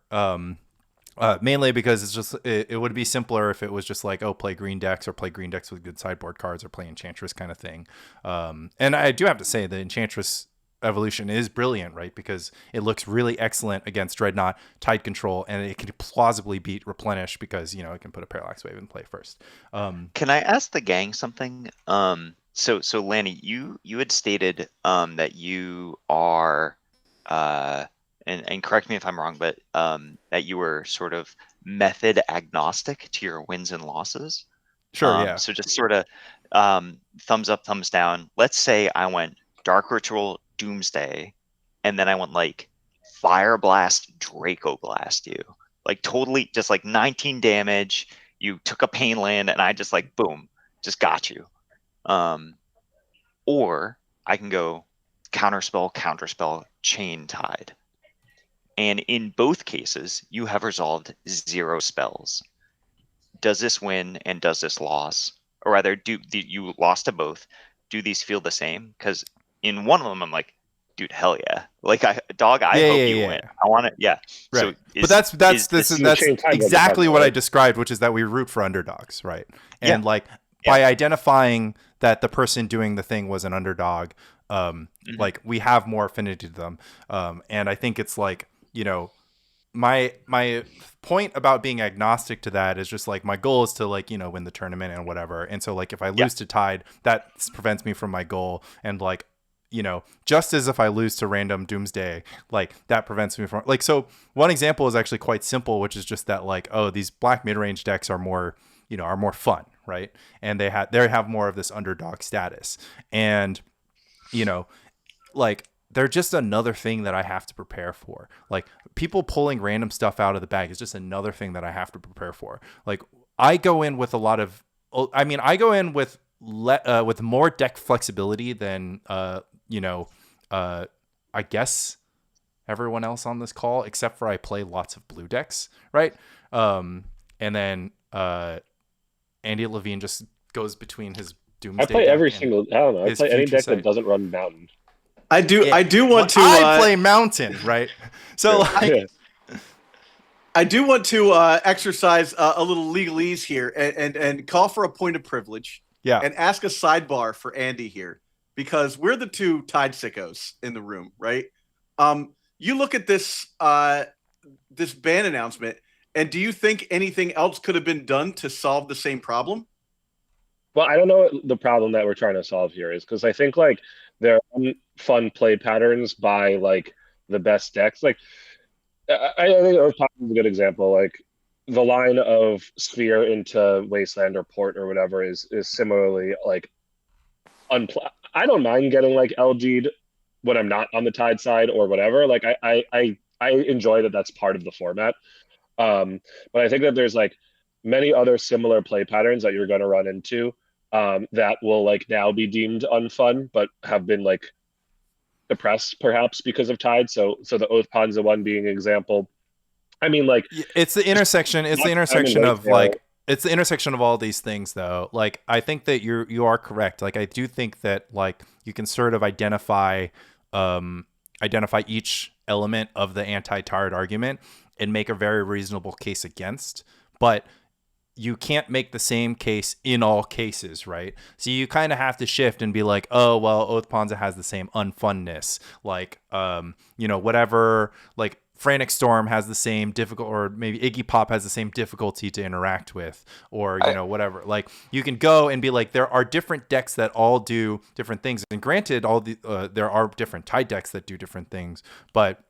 S2: Mainly because it's just it would be simpler if it was just like, oh, play green decks, or play green decks with good sideboard cards, or play Enchantress kind of thing. And I do have to say the Enchantress evolution is brilliant, right? Because it looks really excellent against Dreadnought, Tide Control, and it can plausibly beat Replenish because it can put a Parallax Wave in play first.
S5: Can I ask the gang something? So Lanny, you had stated that you are and correct me if I'm wrong, but that you were sort of method agnostic to your wins and losses.
S2: Sure, yeah.
S5: So just sort of thumbs up, thumbs down. Let's say I went Dark Ritual, Doomsday, and then I went like Fire Blast, Draco Blast you. Like totally just like 19 damage. You took a pain land, and I just like, boom, just got you. Or I can go Counterspell, Chain Tide. And in both cases, you have resolved 0 spells. Does this win and does this loss? Or rather, do you lost to both? Do these feel the same? Because in one of them, I'm like, dude, hell yeah! Like I hope you win. I want it, yeah.
S2: Right.
S5: So
S2: but that's exactly what I described, which is that we root for underdogs, right? And by identifying that the person doing the thing was an underdog, like we have more affinity to them. And I think it's like, my point about being agnostic to that is just like my goal is to like win the tournament and whatever. And so like if I lose to Tide, that prevents me from my goal. And like just as if I lose to random Doomsday, like that prevents me from like. So one example is actually quite simple, which is just that like, oh, these black mid-range decks are more fun, right? And they have more of this underdog status, and like they're just another thing that I have to prepare for. Like people pulling random stuff out of the bag is just another thing that I have to prepare for. Like I go in with with more deck flexibility than I guess everyone else on this call, except for I play lots of blue decks, right? And then Andy Levine just goes between his Doomsday.
S4: I play every single. I don't know. I play any deck that doesn't run Mountain.
S3: I do want to.
S2: I play Mountain, right? So
S3: I do want to exercise a little legalese here and call for a point of privilege.
S2: Yeah.
S3: And ask a sidebar for Andy here, because we're the two Tide sickos in the room, right? You look at this this ban announcement, and do you think anything else could have been done to solve the same problem?
S4: Well, I don't know what the problem that we're trying to solve here is, because I think like there are fun play patterns by like the best decks. Like I think Earthpop is a good example. Like the line of Sphere into Wasteland or Port or whatever is similarly like I don't mind getting like LG'd when I'm not on the Tide side or whatever. Like I enjoy that that's part of the format. But I think that there's like many other similar play patterns that you're going to run into that will like now be deemed unfun, but have been like depressed perhaps because of Tide. So the Oath Ponza one being an example. I mean, like
S2: it's the intersection. It's the intersection of like it's the intersection of all these things, though. Like I think that you are correct. Like I do think that like you can sort of identify each element of the anti-Tide argument and make a very reasonable case against, but you can't make the same case in all cases, right? So you kind of have to shift and be like, oh, well, Oath Ponza has the same unfunness. Like, whatever, like Frantic Storm has the same difficult, or maybe Iggy Pop has the same difficulty to interact with, or whatever. Like you can go and be like, there are different decks that all do different things. And granted, there are different Tide decks that do different things, but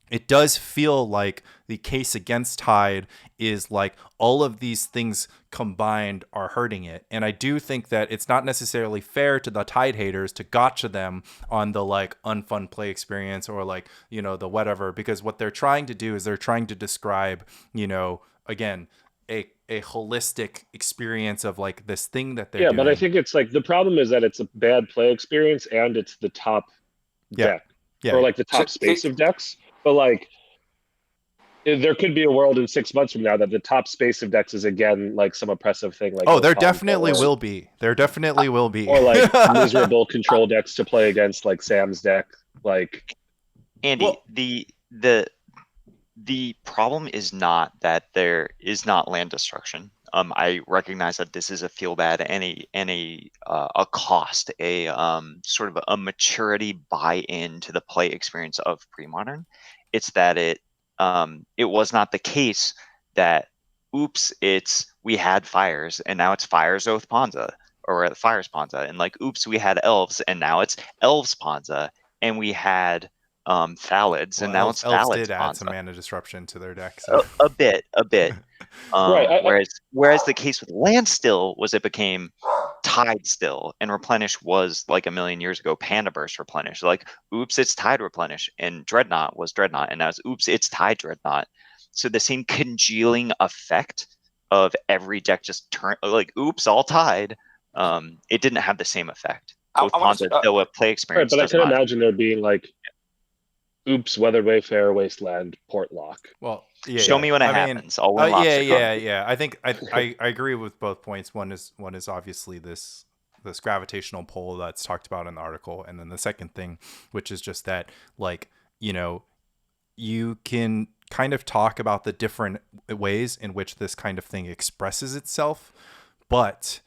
S2: it does feel like the case against Tide is like all of these things combined are hurting it. And I do think that it's not necessarily fair to the Tide haters to gotcha them on the like unfun play experience or like, the whatever, because what they're trying to do is they're trying to describe, again, a holistic experience of like this thing that they're doing.
S4: But I think it's like the problem is that it's a bad play experience and it's the top deck or like the top space of decks. But like, there could be a world in 6 months from now that the top space of decks is again like some oppressive thing. Like,
S2: there definitely will be. There definitely will be.
S4: Or like miserable control decks to play against, like Sam's deck. Like,
S5: Andy, the problem is not that there is not land destruction. I recognize that this is a feel bad and a cost, a sort of a maturity buy-in to the play experience of premodern. It's that it was not the case that we had fires and now it's fires Oath Ponza or fires Ponza, and like we had elves and now it's elves Ponza, and we had Thalids and now it's
S2: elves
S5: Thalids
S2: did add
S5: Ponza.
S2: some mana disruption to their deck. So.
S5: A bit.
S4: Right,
S5: Whereas the case with land still was it became Tide still, and replenish was like a million years ago Panda Burst replenish. Like it's Tide replenish, and Dreadnought was Dreadnought, and now it's Tide Dreadnought. So the same congealing effect of every deck just turn like all Tide. It didn't have the same effect. Both Ponza, though a play experience.
S4: Right, but I can imagine there being like Weathered Wayfarer, Wasteland, Portlock.
S2: Well,
S5: show me when it happens. I'll win lots of
S2: yeah. I think I agree with both points. One is obviously this gravitational pull that's talked about in the article, and then the second thing, which is just that like you can kind of talk about the different ways in which this kind of thing expresses itself, but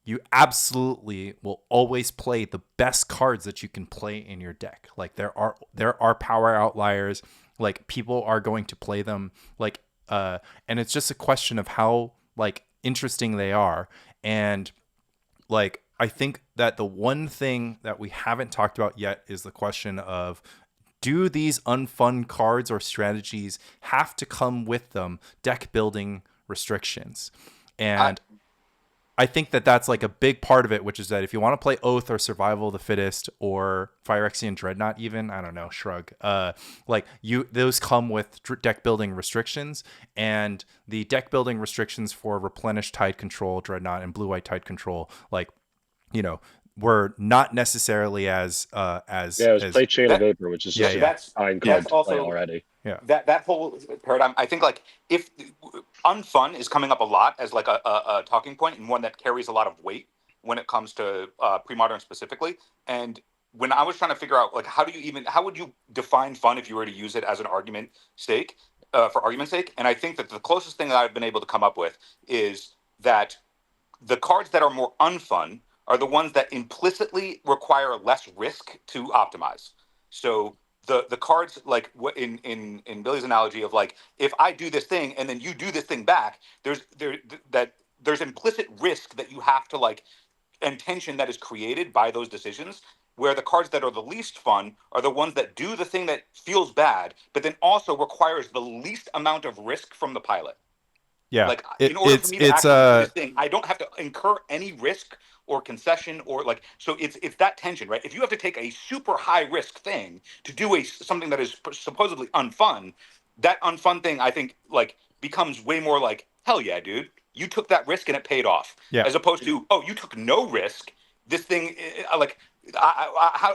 S2: you absolutely will always play the best cards that you can play in your deck. Like there are power outliers, like people are going to play them, like and it's just a question of how like interesting they are. And like I think that the one thing that we haven't talked about yet is the question of, do these unfun cards or strategies have to come with them deck building restrictions? And I think that that's like a big part of it, which is that if you want to play Oath or Survival of the Fittest or Phyrexian Dreadnought, even, I don't know, shrug, like those come with deck building restrictions, and the deck building restrictions for Replenish Tide Control Dreadnought and Blue White Tide Control, like, were not necessarily as
S4: play Chain of Vapor, which is just
S1: that's
S4: fine card to
S1: also
S4: play already.
S2: Yeah,
S1: that whole paradigm, I think, like if unfun is coming up a lot as like a talking point, and one that carries a lot of weight when it comes to premodern specifically. And when I was trying to figure out like how would you define fun if you were to use it as an argument stake for argument's sake? And I think that the closest thing that I've been able to come up with is that the cards that are more unfun are the ones that implicitly require less risk to optimize. So the cards, like in Billy's analogy of like, if I do this thing and then you do this thing back, there's implicit risk that you have to like, and tension that is created by those decisions, where the cards that are the least fun are the ones that do the thing that feels bad, but then also requires the least amount of risk from the pilot.
S2: Yeah,
S1: like in order for me to actually do this thing, I don't have to incur any risk or concession or like, so it's that tension, right? If you have to take a super high risk thing to do something that is supposedly unfun, that unfun thing, I think, like becomes way more like, hell yeah, dude, you took that risk and it paid off.
S2: Yeah.
S1: As opposed to, oh, you took no risk. This thing, like,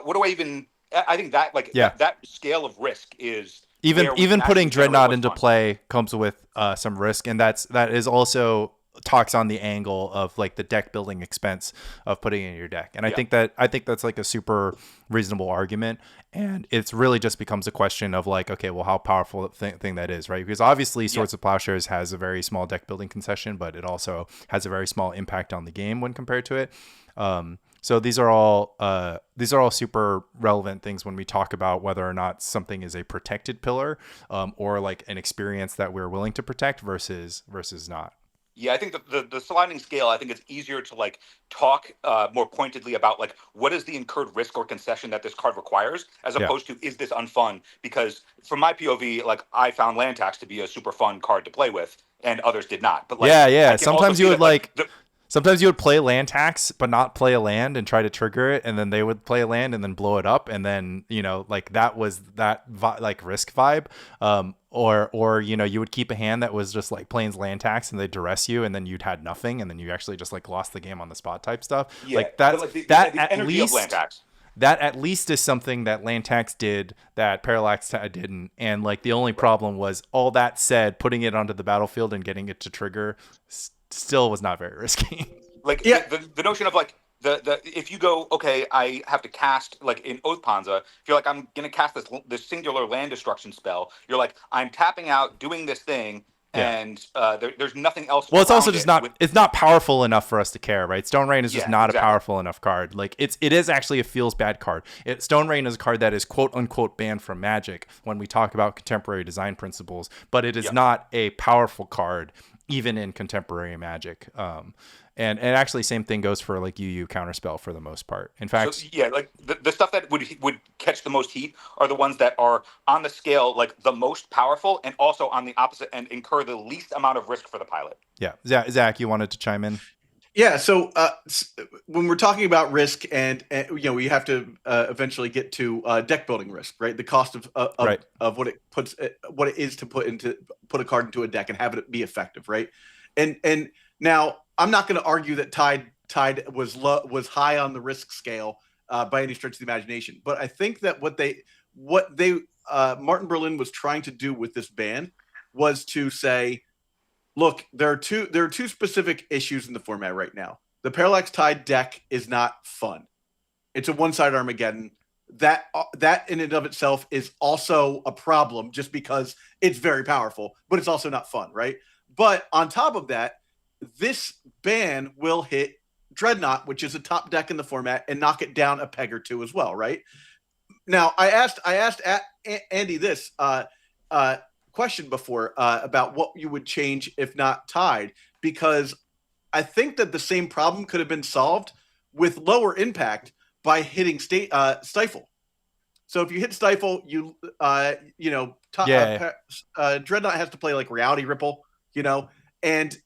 S1: what do I even? I think that like that scale of risk is
S2: even putting Dreadnought into play comes with some risk, and that is also talks on the angle of like the deck building expense of putting it in your deck. And I think that's like a super reasonable argument, and it's really just becomes a question of like, okay, well, how powerful thing that is, right? Because obviously Swords of Plowshares has a very small deck building concession, but it also has a very small impact on the game when compared to it. So these are all super relevant things when we talk about whether or not something is a protected pillar, or like an experience that we're willing to protect versus not.
S1: Yeah, I think the sliding scale, I think it's easier to like talk more pointedly about like what is the incurred risk or concession that this card requires, as
S2: Yeah.
S1: opposed to is this unfun? Because from my POV, like I found land tax to be a super fun card to play with, and others did not. But like,
S2: Yeah.
S1: I can also
S2: Sometimes you
S1: see
S2: would
S1: that, like,
S2: sometimes you would play land tax, but not play a land and try to trigger it, and then they would play a land and then blow it up, and then like that was that like risk vibe. Or you would keep a hand that was just like plains land tax, and they'd duress you, and then you'd had nothing, and then you actually just like lost the game on the spot type stuff.
S1: yeah,
S2: Like
S1: but
S2: that's
S1: like the
S2: at
S1: energy of land
S2: least
S1: tax.
S2: that at least is something that land tax did that Parallax didn't. And like the only problem was, all that said, putting it onto the battlefield and getting it to trigger still was not very risky.
S1: Like
S3: Yeah.
S1: the notion of like the if you go, okay, I have to cast, like in Oath Panza, if you're like, I'm gonna cast this singular land destruction spell, you're like, I'm tapping out, doing this thing,
S2: Yeah.
S1: and there's nothing else.
S2: Well, it's also
S1: around
S2: just
S1: it
S2: not
S1: with-
S2: it's not powerful enough for us to care, right? Stone Rain is just
S1: Yeah,
S2: not
S1: exactly.
S2: a powerful enough card. Like it is actually a feels bad card. Stone Rain is a card that is quote unquote banned from Magic when we talk about contemporary design principles, but it is
S1: Yeah.
S2: not a powerful card even in contemporary Magic. And actually same thing goes for like UU counterspell for the most part. In fact,
S1: So, yeah, like the stuff that would catch the most heat are the ones that are on the scale like the most powerful, and also on the opposite end incur the least amount of risk for the pilot.
S2: yeah, Zach, you wanted to chime in?
S3: Yeah, so when we're talking about risk, and we have to eventually get to deck building risk, right? The cost of
S2: Right.
S3: of what it is to put a card into a deck and have it be effective, right? And now I'm not going to argue that Tide was high on the risk scale by any stretch of the imagination, but I think that what they Martin Berlin was trying to do with this ban was to say, look, there are two specific issues in the format right now. The Parallax Tide deck is not fun. It's a one-sided Armageddon. That in and of itself is also a problem, just because it's very powerful, but it's also not fun, right? But on top of that, this ban will hit Dreadnought, which is a top deck in the format, and knock it down a peg or two as well, right? Now, I asked Andy this question before about what you would change if not Tide, because I think that the same problem could have been solved with lower impact by hitting Stifle. So if you hit Stifle, Dreadnought has to play like Reality Ripple, and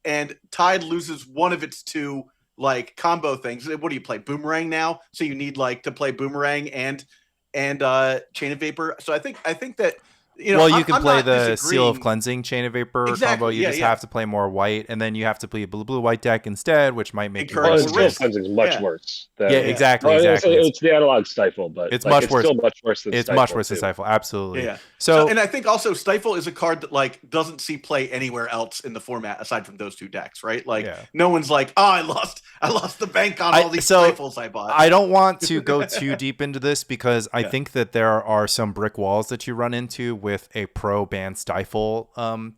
S3: Tide loses one of its two like combo things. What do you play? Boomerang now, so you need like to play Boomerang and Chain of Vapor. So I think that
S2: you can
S3: I'm
S2: play
S3: not
S2: the Seal of
S3: disagreeing.
S2: Cleansing Chain of Vapor
S3: Exactly,
S2: combo. You
S3: yeah,
S2: just
S3: yeah.
S2: have to play more white, and then you have to play a blue-white deck instead, which might make you
S3: Encourage
S4: Well,
S2: less
S3: the
S4: it's still
S3: risk.
S4: cleansing is much
S3: Yeah.
S4: worse.
S2: Yeah,
S4: Than,
S2: exactly.
S4: Well,
S2: Exactly.
S4: It's the analog Stifle, but
S2: It's
S4: like,
S2: much
S4: it's
S2: worse.
S4: still much worse than
S2: It's
S4: Stifle,
S2: much worse
S4: too.
S2: than Stifle. Absolutely.
S3: Yeah.
S2: So
S3: And I think also Stifle is a card that like doesn't see play anywhere else in the format aside from those two decks, right? Like
S2: Yeah.
S3: no one's like, oh, I lost the bank on all these Stifles I bought.
S2: I don't want to go too deep into this because I
S3: Yeah.
S2: think that there are some brick walls that you run into with a pro ban Stifle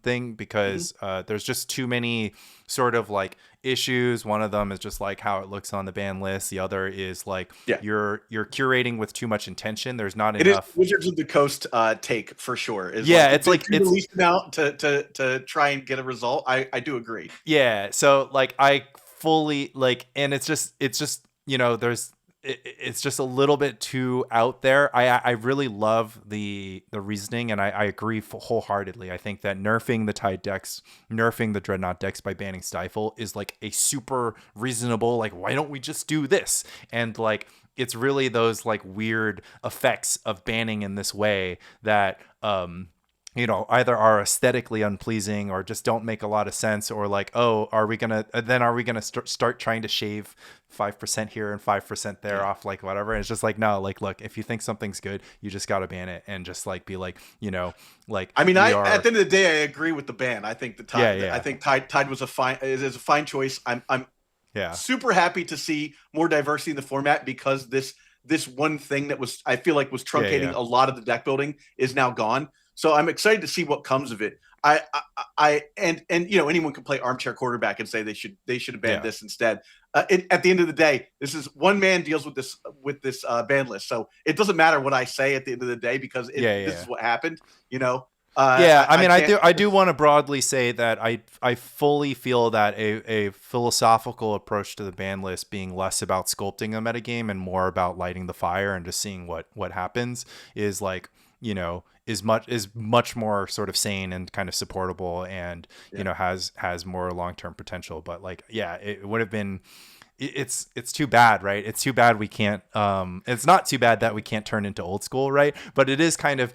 S2: thing, because there's just too many sort of like issues. One of them is just like how it looks on the ban list. The other is like you're curating with too much intention. There's not
S3: It
S2: enough.
S3: is Wizards of the Coast take for sure.
S2: It's like
S3: the least amount to try and get a result. I do agree.
S2: Yeah, so like I fully like, and it's just it's just a little bit too out there. I really love the reasoning, and I agree wholeheartedly. I think that nerfing the Tide decks, nerfing the Dreadnought decks by banning Stifle is like a super reasonable, like, why don't we just do this? And like it's really those like weird effects of banning in this way that either are aesthetically unpleasing or just don't make a lot of sense, or like, oh, are we gonna start trying to shave 5% here and 5% there off, like whatever? And it's just like, no, like, look, if you think something's good, you just gotta ban it and just like be like, like.
S3: I mean, at the end of the day, I agree with the ban. I think the Tide.
S2: Yeah.
S3: I think Tide was a fine choice. I'm super happy to see more diversity in the format, because this one thing that I feel like was truncating a lot of the deck building is now gone. So I'm excited to see what comes of it. And anyone can play armchair quarterback and say they should have banned this instead. at the end of the day, this is one man deals with this ban list. So it doesn't matter what I say at the end of the day because this is what happened. You know.
S2: I mean, I do want to broadly say that I fully feel that a philosophical approach to the ban list being less about sculpting a metagame and more about lighting the fire and just seeing what happens is like, you know, is much more sort of sane and kind of supportable and you know has more long-term potential. But like, yeah, it would have been. It's too bad, right? It's too bad we can't. It's not too bad that we can't turn into old school, right? But it is kind of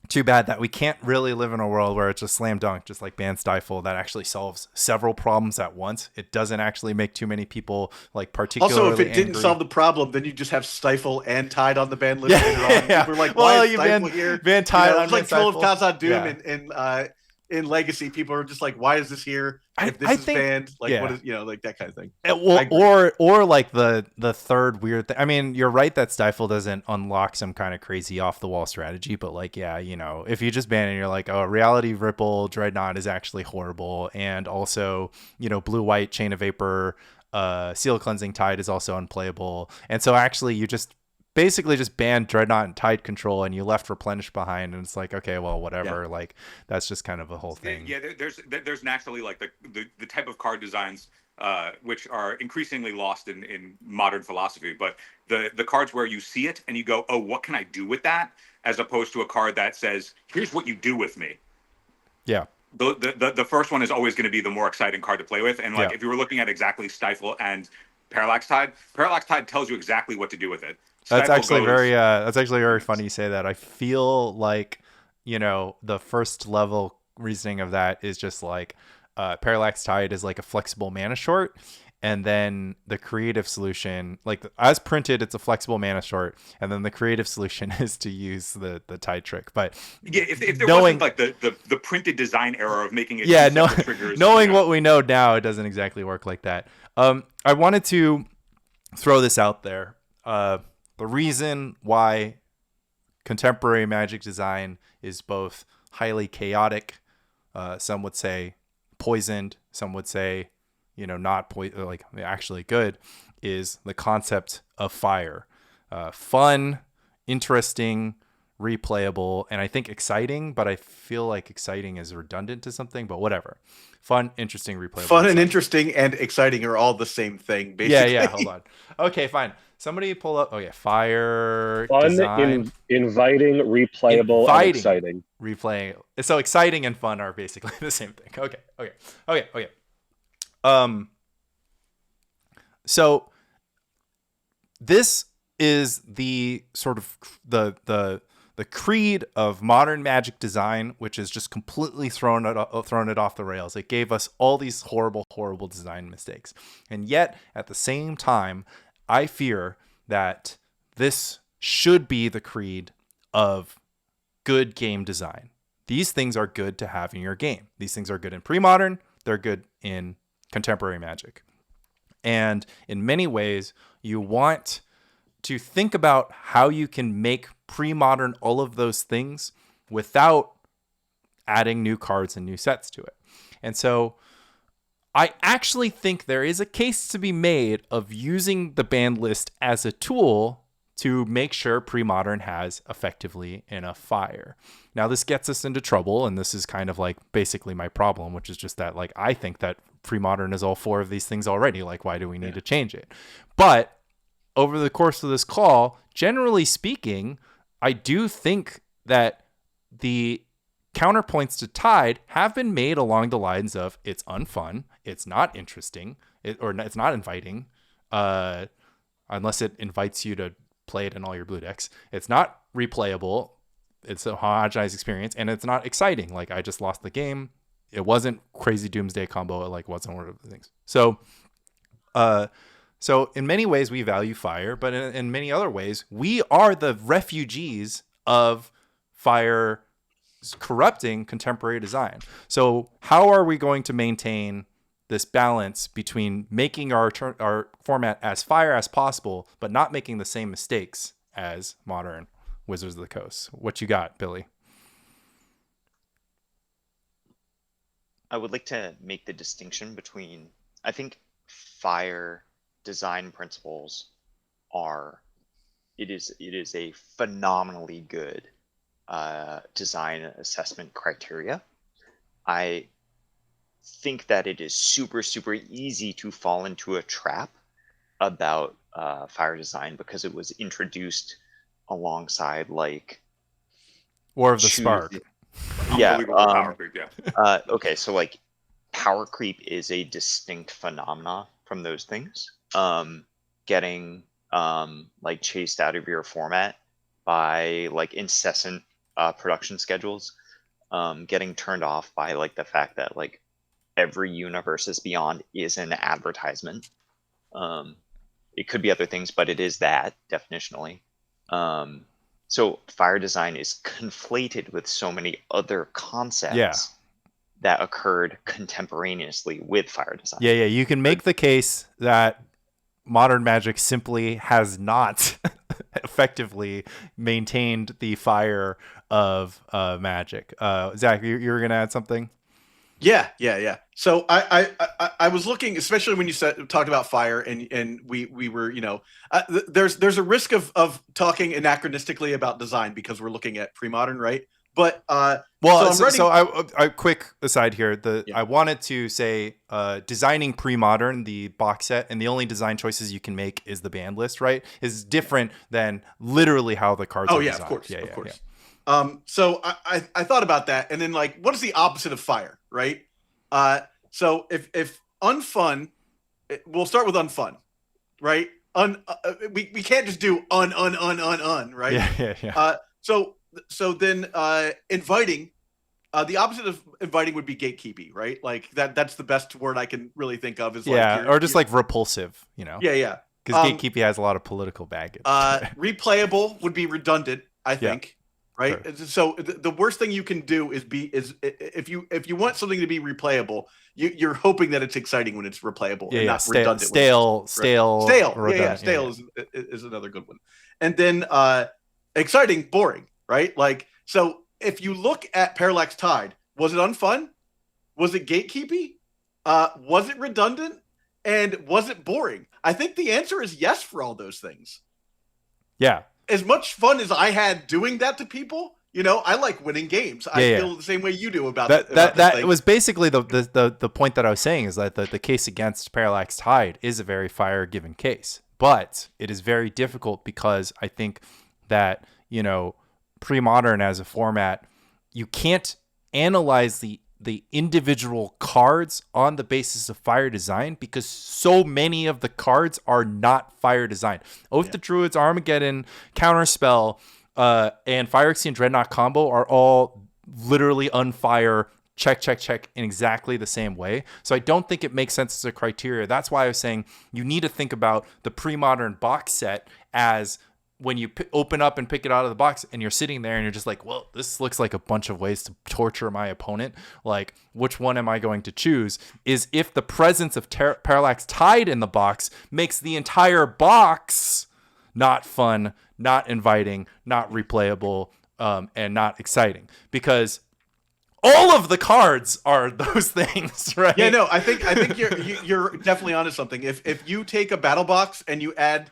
S2: too bad that we can't really live in a world where it's just slam dunk, just like ban stifle, that actually solves several problems at once. It doesn't actually make too many people like particularly
S3: Also, if it didn't
S2: angry.
S3: solve the problem, then you just have stifle and tide on the ban list later on. People are like, why is stifle here?
S2: Ban tide on
S3: it's like Troll of Khazad Doom
S2: yeah.
S3: in Legacy. People are just like, why is this here? If this is banned, like what is like that kind of thing.
S2: Well, or like the third weird thing. I mean, you're right that stifle doesn't unlock some kind of crazy off the wall strategy, but like, yeah, you know, if you just ban it, you're like, oh, reality ripple dreadnought is actually horrible, and also, you know, blue white chain of vapor, seal cleansing tide is also unplayable, and so actually you just basically just banned dreadnought and tide control and you left replenish behind, and it's like, okay, well, whatever. Like that's just kind of a whole thing.
S1: Yeah, there's naturally like the type of card designs which are increasingly lost in modern philosophy, but the cards where you see it and you go, oh, what can I do with that, as opposed to a card that says, here's what you do with me.
S2: Yeah.
S1: The first one is always going to be the more exciting card to play with, and like if you were looking at exactly Stifle and Parallax Tide tells you exactly what to do with it.
S2: That's actually very funny you say that. I feel like, you know, the first level reasoning of that is just like Parallax Tide is like a flexible mana short, and then the creative solution, like as printed, it's a flexible mana short, and then the creative solution is to use the tide trick. But
S1: yeah, if there wasn't like the printed design error of making it triggers,
S2: knowing what we know now, it doesn't exactly work like that. I wanted to throw this out there. The reason why contemporary Magic design is both highly chaotic, some would say poisoned, some would say, you know, not like actually good, is the concept of fire. Fun, interesting, replayable, and I think exciting, but I feel like exciting is redundant to something, but whatever. Fun, interesting, replayable.
S3: Fun and interesting and exciting are all the same thing, basically.
S2: Yeah, hold on. Okay, fine. Somebody pull up. Oh yeah, fire.
S4: Fun,
S2: design.
S4: inviting, replayable, and exciting.
S2: Replaying. So exciting and fun are basically the same thing. Okay. So this is the sort of the creed of modern Magic design, which is just completely thrown it off the rails. It gave us all these horrible design mistakes, and yet at the same time, I fear that this should be the creed of good game design. These things are good to have in your game. These things are good in pre-modern. They're good in contemporary Magic. And in many ways, you want to think about how you can make pre-modern all of those things without adding new cards and new sets to it. And so I actually think there is a case to be made of using the ban list as a tool to make sure pre-modern has effectively enough fire. Now, this gets us into trouble, and this is kind of like basically my problem, which is just that like I think that pre-modern is all four of these things already. Like, why do we need to change it? But over the course of this call, generally speaking, I do think that the counterpoints to Tide have been made along the lines of it's unfun, it's not interesting, it's not inviting, unless it invites you to play it in all your blue decks. It's not replayable, it's a homogenized experience, and it's not exciting. Like, I just lost the game. It wasn't crazy Doomsday combo. It like wasn't one of the things. So in many ways we value fire, but in many other ways we are the refugees of fire corrupting contemporary design. So how are we going to maintain this balance between making our format as fire as possible, but not making the same mistakes as modern Wizards of the Coast? What you got, Billy?
S5: I would like to make the distinction between, I think Fire design principles are, it is a phenomenally good design assessment criteria. I think that it is super, super easy to fall into a trap about fire design because it was introduced alongside like
S2: War of the
S5: choose-
S2: Spark.
S5: Yeah.
S1: Unbelievable power creep, yeah.
S5: Okay, so like power creep is a distinct phenomena from those things. Getting like chased out of your format by like incessant production schedules, getting turned off by like the fact that like every universe is beyond is an advertisement. It could be other things, but it is that definitionally. So fire design is conflated with so many other concepts that occurred contemporaneously with fire design.
S2: Yeah, yeah. You can make the case that modern Magic simply has not effectively maintained the fire of Magic. Zach, you were gonna add something?
S3: Yeah. So I was looking, especially when you talked about fire, and we were, there's a risk of talking anachronistically about design because we're looking at pre-modern, right? But
S2: I quick aside here.
S3: Yeah.
S2: I wanted to say designing pre-modern, the box set, and the only design choices you can make is the band list, right? Is different than literally how the cards are designed.
S3: Of course.
S2: Yeah.
S3: So I thought about that, and then like, what is the opposite of fire, right? So if unfun, we'll start with unfun, right? We can't just do right?
S2: Yeah.
S3: So then inviting, the opposite of inviting would be gatekeeping, right? Like that's the best word I can really think of is
S2: or just like repulsive,
S3: Yeah.
S2: Because gatekeeping has a lot of political baggage.
S3: Replayable would be redundant, I think. Right.
S2: Sure.
S3: So the worst thing you can do is if you want something to be replayable, you're hoping that it's exciting when it's replayable and not redundant.
S2: Stale.
S3: Redundant. Stale is another good one. And then exciting, boring, right? Like, so if you look at Parallax Tide, was it unfun? Was it gatekeeping? Was it redundant? And was it boring? I think the answer is yes for all those things.
S2: Yeah.
S3: As much fun as I had doing that to people, I like winning games. I feel the same way you do about
S2: that. That was basically the point that I was saying, is that the case against Parallax Tide is a very fire-given case, but it is very difficult because I think that pre-modern as a format, you can't analyze the individual cards on the basis of fire design because so many of the cards are not fire designed. Oath the Druids, Armageddon, Counterspell, and Phyrexian Dreadnought combo are all literally unfire, check in exactly the same way. So I don't think it makes sense as a criteria. That's why I was saying you need to think about the pre-modern box set as when you open up and pick it out of the box and you're sitting there and you're just like, well, this looks like a bunch of ways to torture my opponent. Like, which one am I going to choose? Is if the presence of Parallax Tide in the box makes the entire box not fun, not inviting, not replayable, and not exciting. Because all of the cards are those things, right?
S3: Yeah, no, I think you're definitely onto something. If you take a battle box and you add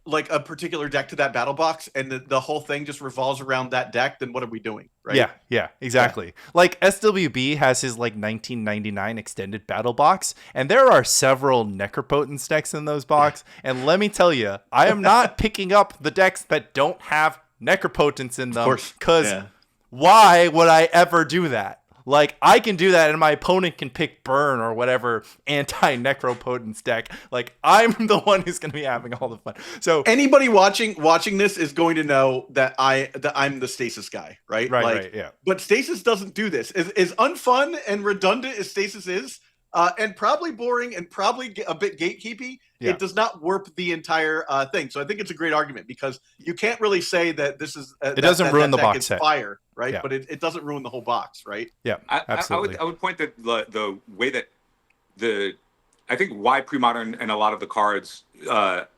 S3: like a particular deck to that battle box and the whole thing just revolves around that deck, then what are we doing, right?
S2: Yeah, exactly. Yeah. Like SWB has his like 1999 extended battle box, and there are several Necropotence decks in those box. And let me tell you, I am not picking up the decks that don't have Necropotence in them, because why would I ever do that? Like, I can do that and my opponent can pick Burn or whatever anti-Necropotence deck. Like, I'm the one who's going to be having all the fun. So
S3: anybody watching this is going to know that I'm the Stasis guy, right?
S2: Right, yeah.
S3: But Stasis doesn't do this. Is unfun and redundant as Stasis is, and probably boring and probably a bit gatekeepy, it does not warp the entire thing. So I think it's a great argument because you can't really say that this is
S2: it doesn't ruin the box set.
S3: Fire, right?
S2: Yeah.
S3: But it doesn't ruin the whole box, right?
S2: Yeah, absolutely.
S1: I would point that the way that I think why pre-modern and a lot of the cards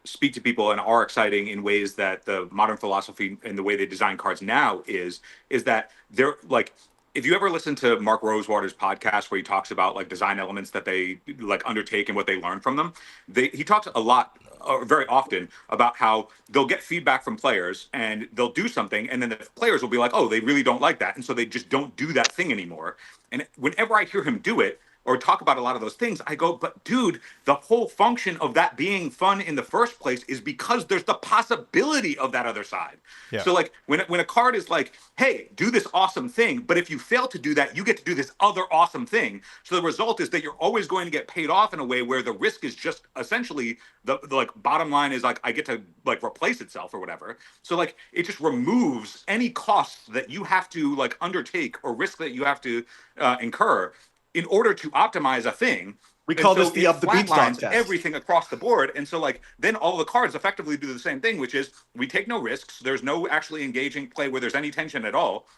S1: speak to people and are exciting in ways that the modern philosophy and the way they design cards now is that they're like, if you ever listen to Mark Rosewater's podcast where he talks about like design elements that they like undertake and what they learn from them, he talks a lot, very often, about how they'll get feedback from players and they'll do something, and then the players will be like, oh, they really don't like that, and so they just don't do that thing anymore. And whenever I hear him do it or talk about a lot of those things, I go, but dude, the whole function of that being fun in the first place is because there's the possibility of that other side.
S2: Yeah.
S1: So like when a card is like, hey, do this awesome thing, but if you fail to do that, you get to do this other awesome thing. So the result is that you're always going to get paid off in a way where the risk is just essentially the like bottom line is like I get to like replace itself or whatever. So like it just removes any costs that you have to like undertake or risk that you have to incur in order to optimize a thing.
S3: We call this the up the beanstalk
S1: flatlines
S3: test.
S1: everything across the board. And so like then all the cards effectively do the same thing, which is we take no risks. There's no actually engaging play where there's any tension at all.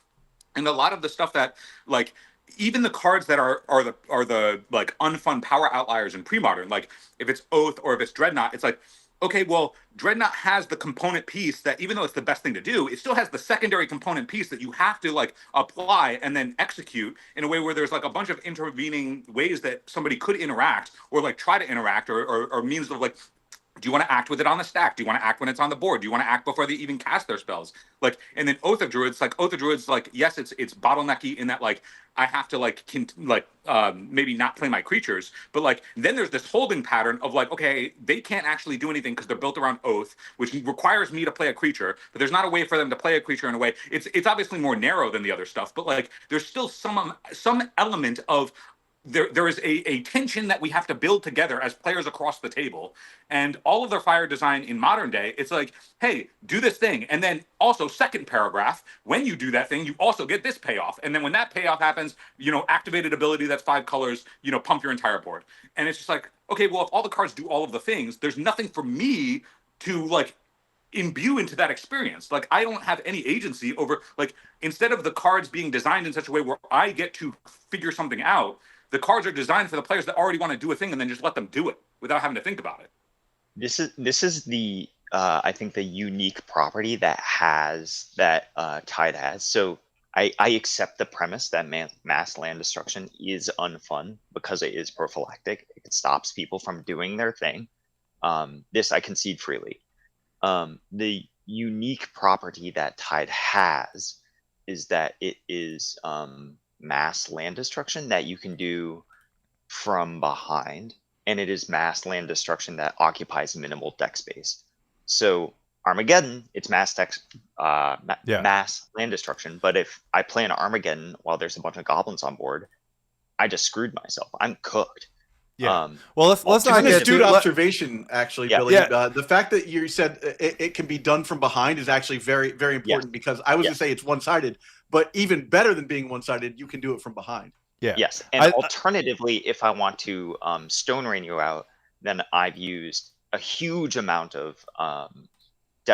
S1: And a lot of the stuff that like even the cards that are the like unfun power outliers in premodern, like if it's Oath or if it's Dreadnought, it's like, okay, well, Dreadnought has the component piece that even though it's the best thing to do, it still has the secondary component piece that you have to like apply and then execute in a way where there's like a bunch of intervening ways that somebody could interact or like try to interact or means of like, do you want to act with it on the stack? Do you want to act when it's on the board? Do you want to act before they even cast their spells? Like, and then Oath of Druids, like, yes, it's bottlenecky in that like I have to like maybe not play my creatures, but like then there's this holding pattern of like, okay, they can't actually do anything because they're built around Oath, which requires me to play a creature, but there's not a way for them to play a creature in a way. It's obviously more narrow than the other stuff, but like there's still some element of there is a tension that we have to build together as players across the table. And all of their fire design in modern day, it's like, hey, do this thing. And then also second paragraph, when you do that thing, you also get this payoff. And then when that payoff happens, activated ability that's 5 colors, pump your entire board. And it's just like, okay, well, if all the cards do all of the things, there's nothing for me to like imbue into that experience. Like I don't have any agency over, like, instead of the cards being designed in such a way where I get to figure something out, the cards are designed for the players that already want to do a thing and then just let them do it without having to think about it.
S5: This is the I think the unique property that Tide has. So I accept the premise that mass land destruction is unfun because it is prophylactic. It stops people from doing their thing. This I concede freely. The unique property that Tide has is that it is mass land destruction that you can do from behind, and it is mass land destruction that occupies minimal deck space. So Armageddon, it's mass land destruction, but if I play an Armageddon while there's a bunch of goblins on board, I just screwed myself. I'm cooked.
S2: Yeah. Well, let's not
S3: get
S2: get
S3: astute
S2: too
S3: observation, actually,
S5: Yeah.
S3: Billy.
S2: Yeah.
S3: The fact that you said it can be done from behind is actually very, very important because I was going to say it's one-sided, but even better than being one-sided, you can do it from behind.
S2: Yeah.
S5: Yes. And alternatively, if I want to Stone Rain you out, then I've used a huge amount of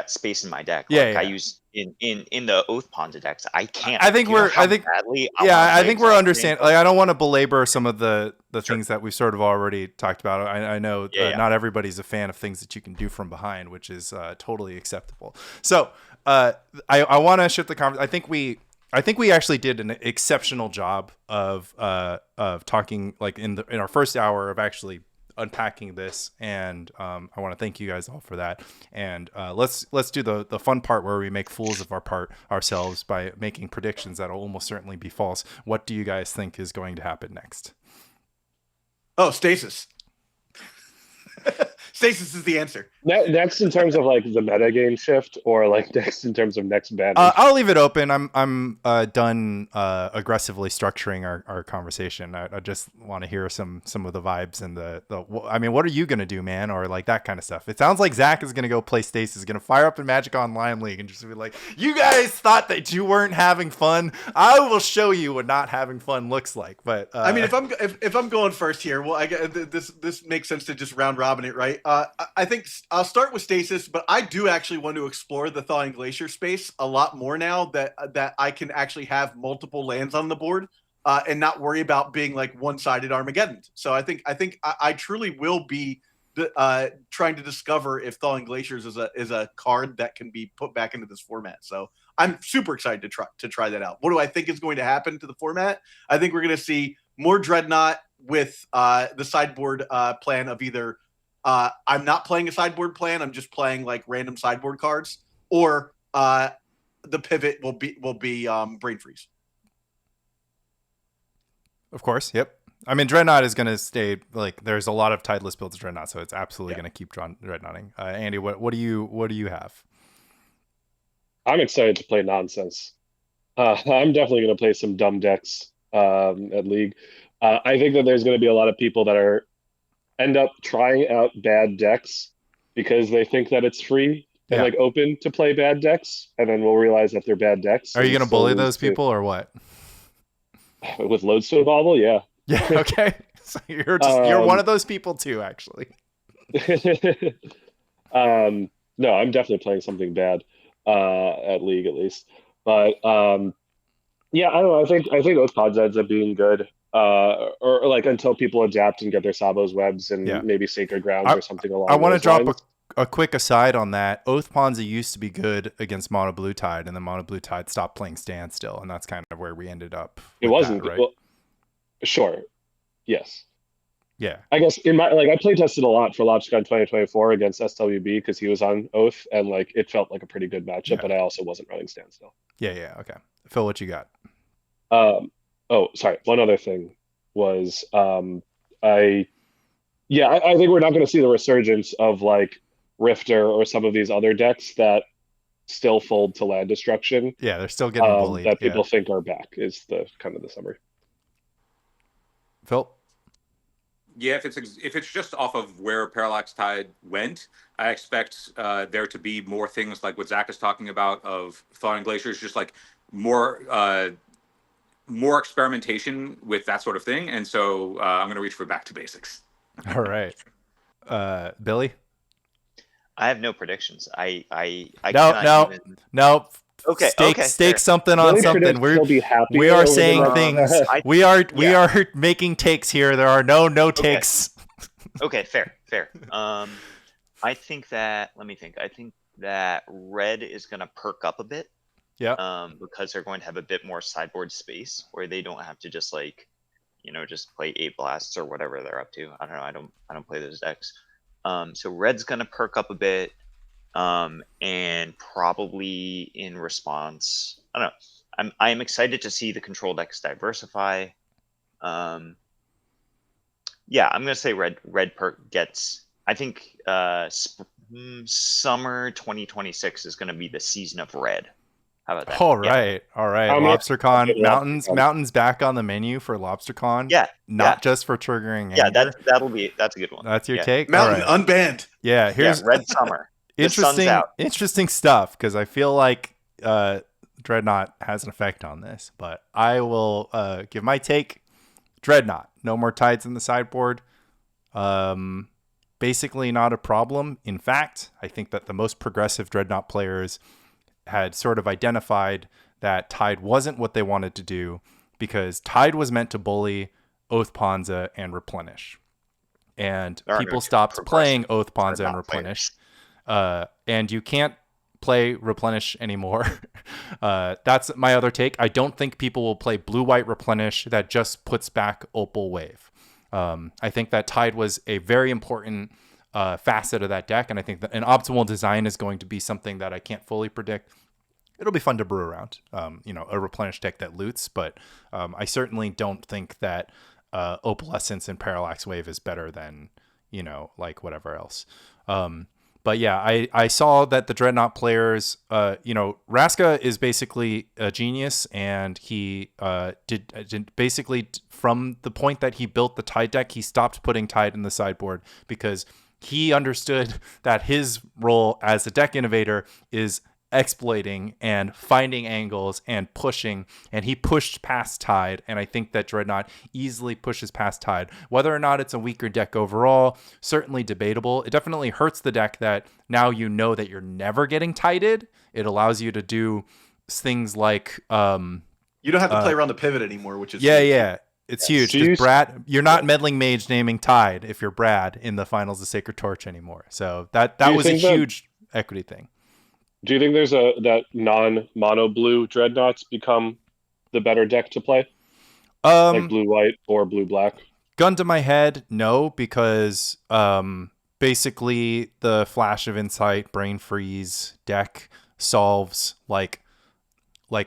S5: space in my deck. I use in the Oath Ponza decks. I can't.
S2: I think we're understanding. Like, I don't want to belabor some of the things that we've sort of already talked about. I know not everybody's a fan of things that you can do from behind, which is totally acceptable. So I want to shift the conversation. I think we actually did an exceptional job of talking, like in our first hour, of actually unpacking this, and I want to thank you guys all for that. And let's do the fun part where we make fools of ourselves by making predictions that will almost certainly be false. What do you guys think is going to happen next?
S3: Oh, stasis. Stasis is the answer.
S4: Next, in terms of like the meta game shift, or like next in terms of next ban.
S2: I'll leave it open. I'm done aggressively structuring our conversation. I just want to hear some of the vibes and I mean, what are you gonna do, man? Or like that kind of stuff. It sounds like Zach is gonna go play Stasis, gonna fire up in Magic Online League and just be like, "You guys thought that you weren't having fun. I will show you what not having fun looks like." But
S3: I mean, if I'm going first here, well, this makes sense to just round robin it, right? I think I'll start with Stasis, but I do actually want to explore the Thawing Glacier space a lot more now that I can actually have multiple lands on the board and not worry about being like one-sided Armageddon. So I think I truly will be trying to discover if Thawing Glaciers is a card that can be put back into this format. So I'm super excited to try that out. What do I think is going to happen to the format? I think we're going to see more Dreadnought with the sideboard plan of either I'm not playing a sideboard plan, I'm just playing like random sideboard cards, or the pivot will be Brain Freeze.
S2: Of course, yep. I mean, Dreadnought is going to stay, like, there's a lot of tideless builds of Dreadnought, so it's absolutely going to keep Dreadnoughting. Andy, what do you have?
S4: I'm excited to play nonsense. I'm definitely going to play some dumb decks at League. I think that there's going to be a lot of people that end up trying out bad decks because they think that it's free and like open to play bad decks, and then we'll realize that they're bad decks.
S2: Are you going to bully those people or what?
S4: With Lodestone Bobble, yeah.
S2: Yeah, okay. So you're one of those people too, actually.
S4: No, I'm definitely playing something bad at League at least. But yeah, I don't know. I think Oathpods ends up being good. Or like until people adapt and get their Sabo's webs and maybe Sacred Grounds or something along.
S2: I want to drop
S4: lines.
S2: a quick aside on that. Oath Ponza used to be good against Mono Blue Tide, and then Mono Blue Tide stopped playing Standstill, and that's kind of where we ended up.
S4: It wasn't
S2: that, right?
S4: Well, sure. Yes.
S2: Yeah.
S4: I guess I play tested a lot for LobsterCon 2024 against SWB because he was on Oath, and like it felt like a pretty good matchup, but I also wasn't running Standstill.
S2: Yeah. Okay. Phil, what you got?
S4: Oh, sorry. One other thing was I think we're not going to see the resurgence of like Rifter or some of these other decks that still fold to land destruction.
S2: Yeah, they're still getting bullied.
S4: That people think are back is the kind of the summary.
S2: Phil?
S1: Yeah, if it's just off of where Parallax Tide went, I expect there to be more things like what Zach is talking about of Thawing Glaciers, just like more experimentation with that sort of thing. And so I'm going to reach for back to basics.
S2: All right. Billy?
S5: I have no predictions. I
S2: No.
S5: Okay.
S2: Stake something on something. We are saying things. We are making takes here. There are no takes.
S5: Okay, fair. I think that red is gonna perk up a bit.
S2: Yeah.
S5: Because they're going to have a bit more sideboard space where they don't have to just just play 8 blasts or whatever they're up to. I don't know. I don't play those decks. So red's gonna perk up a bit. And probably in response, I don't know. I'm excited to see the control decks diversify. I'm gonna say red perk gets. I think summer 2026 is gonna be the season of red. How about that? All
S2: right. LobsterCon mountains back on the menu for LobsterCon.
S5: Yeah,
S2: not just for triggering.
S5: Yeah, that's a good one.
S2: That's your take.
S3: Mountain unbanned.
S2: Yeah, here's
S5: red summer.
S2: Interesting stuff, because I feel like Dreadnought has an effect on this, but I will give my take. Dreadnought, no more tides in the sideboard. Basically not a problem. In fact, I think that the most progressive Dreadnought players had sort of identified that Tide wasn't what they wanted to do, because Tide was meant to bully Oath Ponza and Replenish. And people stopped playing Oath Ponza and Replenish. And you can't play Replenish anymore. That's my other take. I don't think people will play blue-white Replenish that just puts back Opal Wave. I think that Tide was a very important facet of that deck, and I think that an optimal design is going to be something that I can't fully predict. It'll be fun to brew around, a Replenish deck that loots, but I certainly don't think that Opalescence and Parallax Wave is better than, like whatever else. But yeah, I saw that the Dreadnought players, Raska is basically a genius, and he did basically from the point that he built the Tide deck, he stopped putting Tide in the sideboard because he understood that his role as a deck innovator is exploiting and finding angles and pushing, and he pushed past Tide, and I think that Dreadnought easily pushes past Tide. Whether or not it's a weaker deck overall, certainly debatable. It definitely hurts the deck that now you know that you're never getting tided. It allows you to do things like
S3: you don't have to play around the pivot anymore, which is
S2: yeah. it's huge
S4: Do you
S2: because Brad, you're not meddling mage naming Tide if you're Brad in the finals of Sacred Torch anymore. So that
S4: Do you
S2: was a
S4: think that
S2: huge equity thing.
S4: Do you think there's that non-mono blue dreadnoughts become the better deck to play, like blue white or blue black?
S2: Gun to my head, no, because basically the Flash of Insight, Brain Freeze deck solves like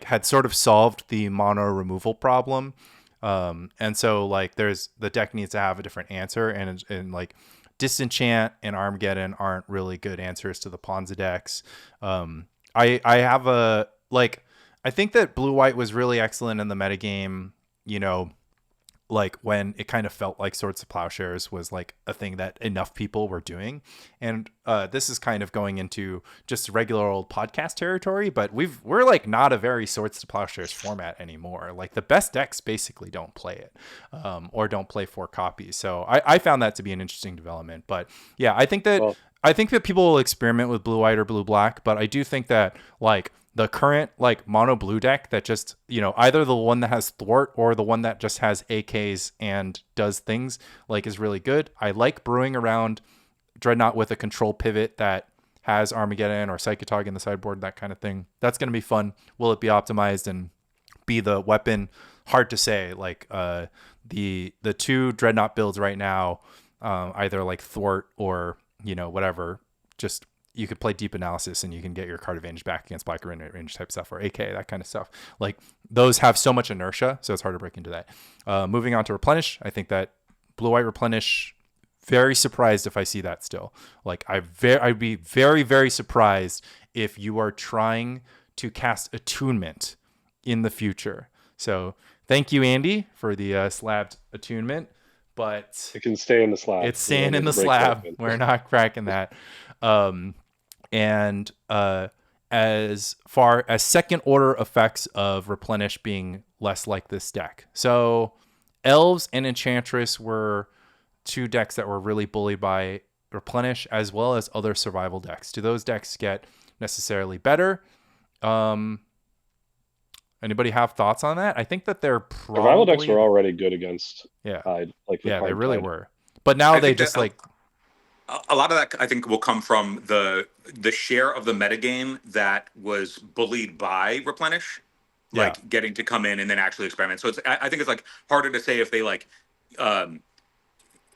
S2: had sort of solved the mono removal problem. And so like the deck needs to have a different answer, and like Disenchant and Armageddon aren't really good answers to the Ponza decks. I have I think that blue white was really excellent in the metagame, you know, like when it kind of felt like Swords to Plowshares was like a thing that enough people were doing. And this is kind of going into just regular old podcast territory, but we're like not a very Swords to Plowshares format anymore. Like the best decks basically don't play it, or don't play 4 copies. So I found that to be an interesting development. But yeah, I think that people will experiment with blue white or blue black, but I do think that like the current like mono blue deck that just, you know, either the one that has thwart or the one that just has AKs and does things like is really good. I like brewing around Dreadnought with a control pivot that has Armageddon or Psychotog in the sideboard, that kind of thing. That's going to be fun. Will it be optimized and be the weapon? Hard to say. Like the 2 Dreadnought builds right now, either like thwart or, you know, whatever, just you could play Deep Analysis and you can get your card advantage back against Black range type stuff, or AK, that kind of stuff. Like those have so much inertia, so it's hard to break into that. Moving on to Replenish, I think that blue white Replenish, very surprised if I see that still. Like I'd be very, very surprised if you are trying to cast Attunement in the future. So thank you, Andy, for the slabbed attunement, but
S4: it can stay in the slab.
S2: It's staying in the slab. We're not cracking that. And as far as second order effects of Replenish being less like this deck. So Elves and Enchantress were 2 decks that were really bullied by Replenish, as well as other survival decks. Do those decks get necessarily better? Anybody have thoughts on that? I think that they're probably...
S4: Survival decks were already good against
S2: Tide.
S4: Like
S2: they really were. But now they just like...
S1: A lot of that, I think, will come from the share of the metagame that was bullied by Replenish, like getting to come in and then actually experiment. So I think it's like harder to say if they like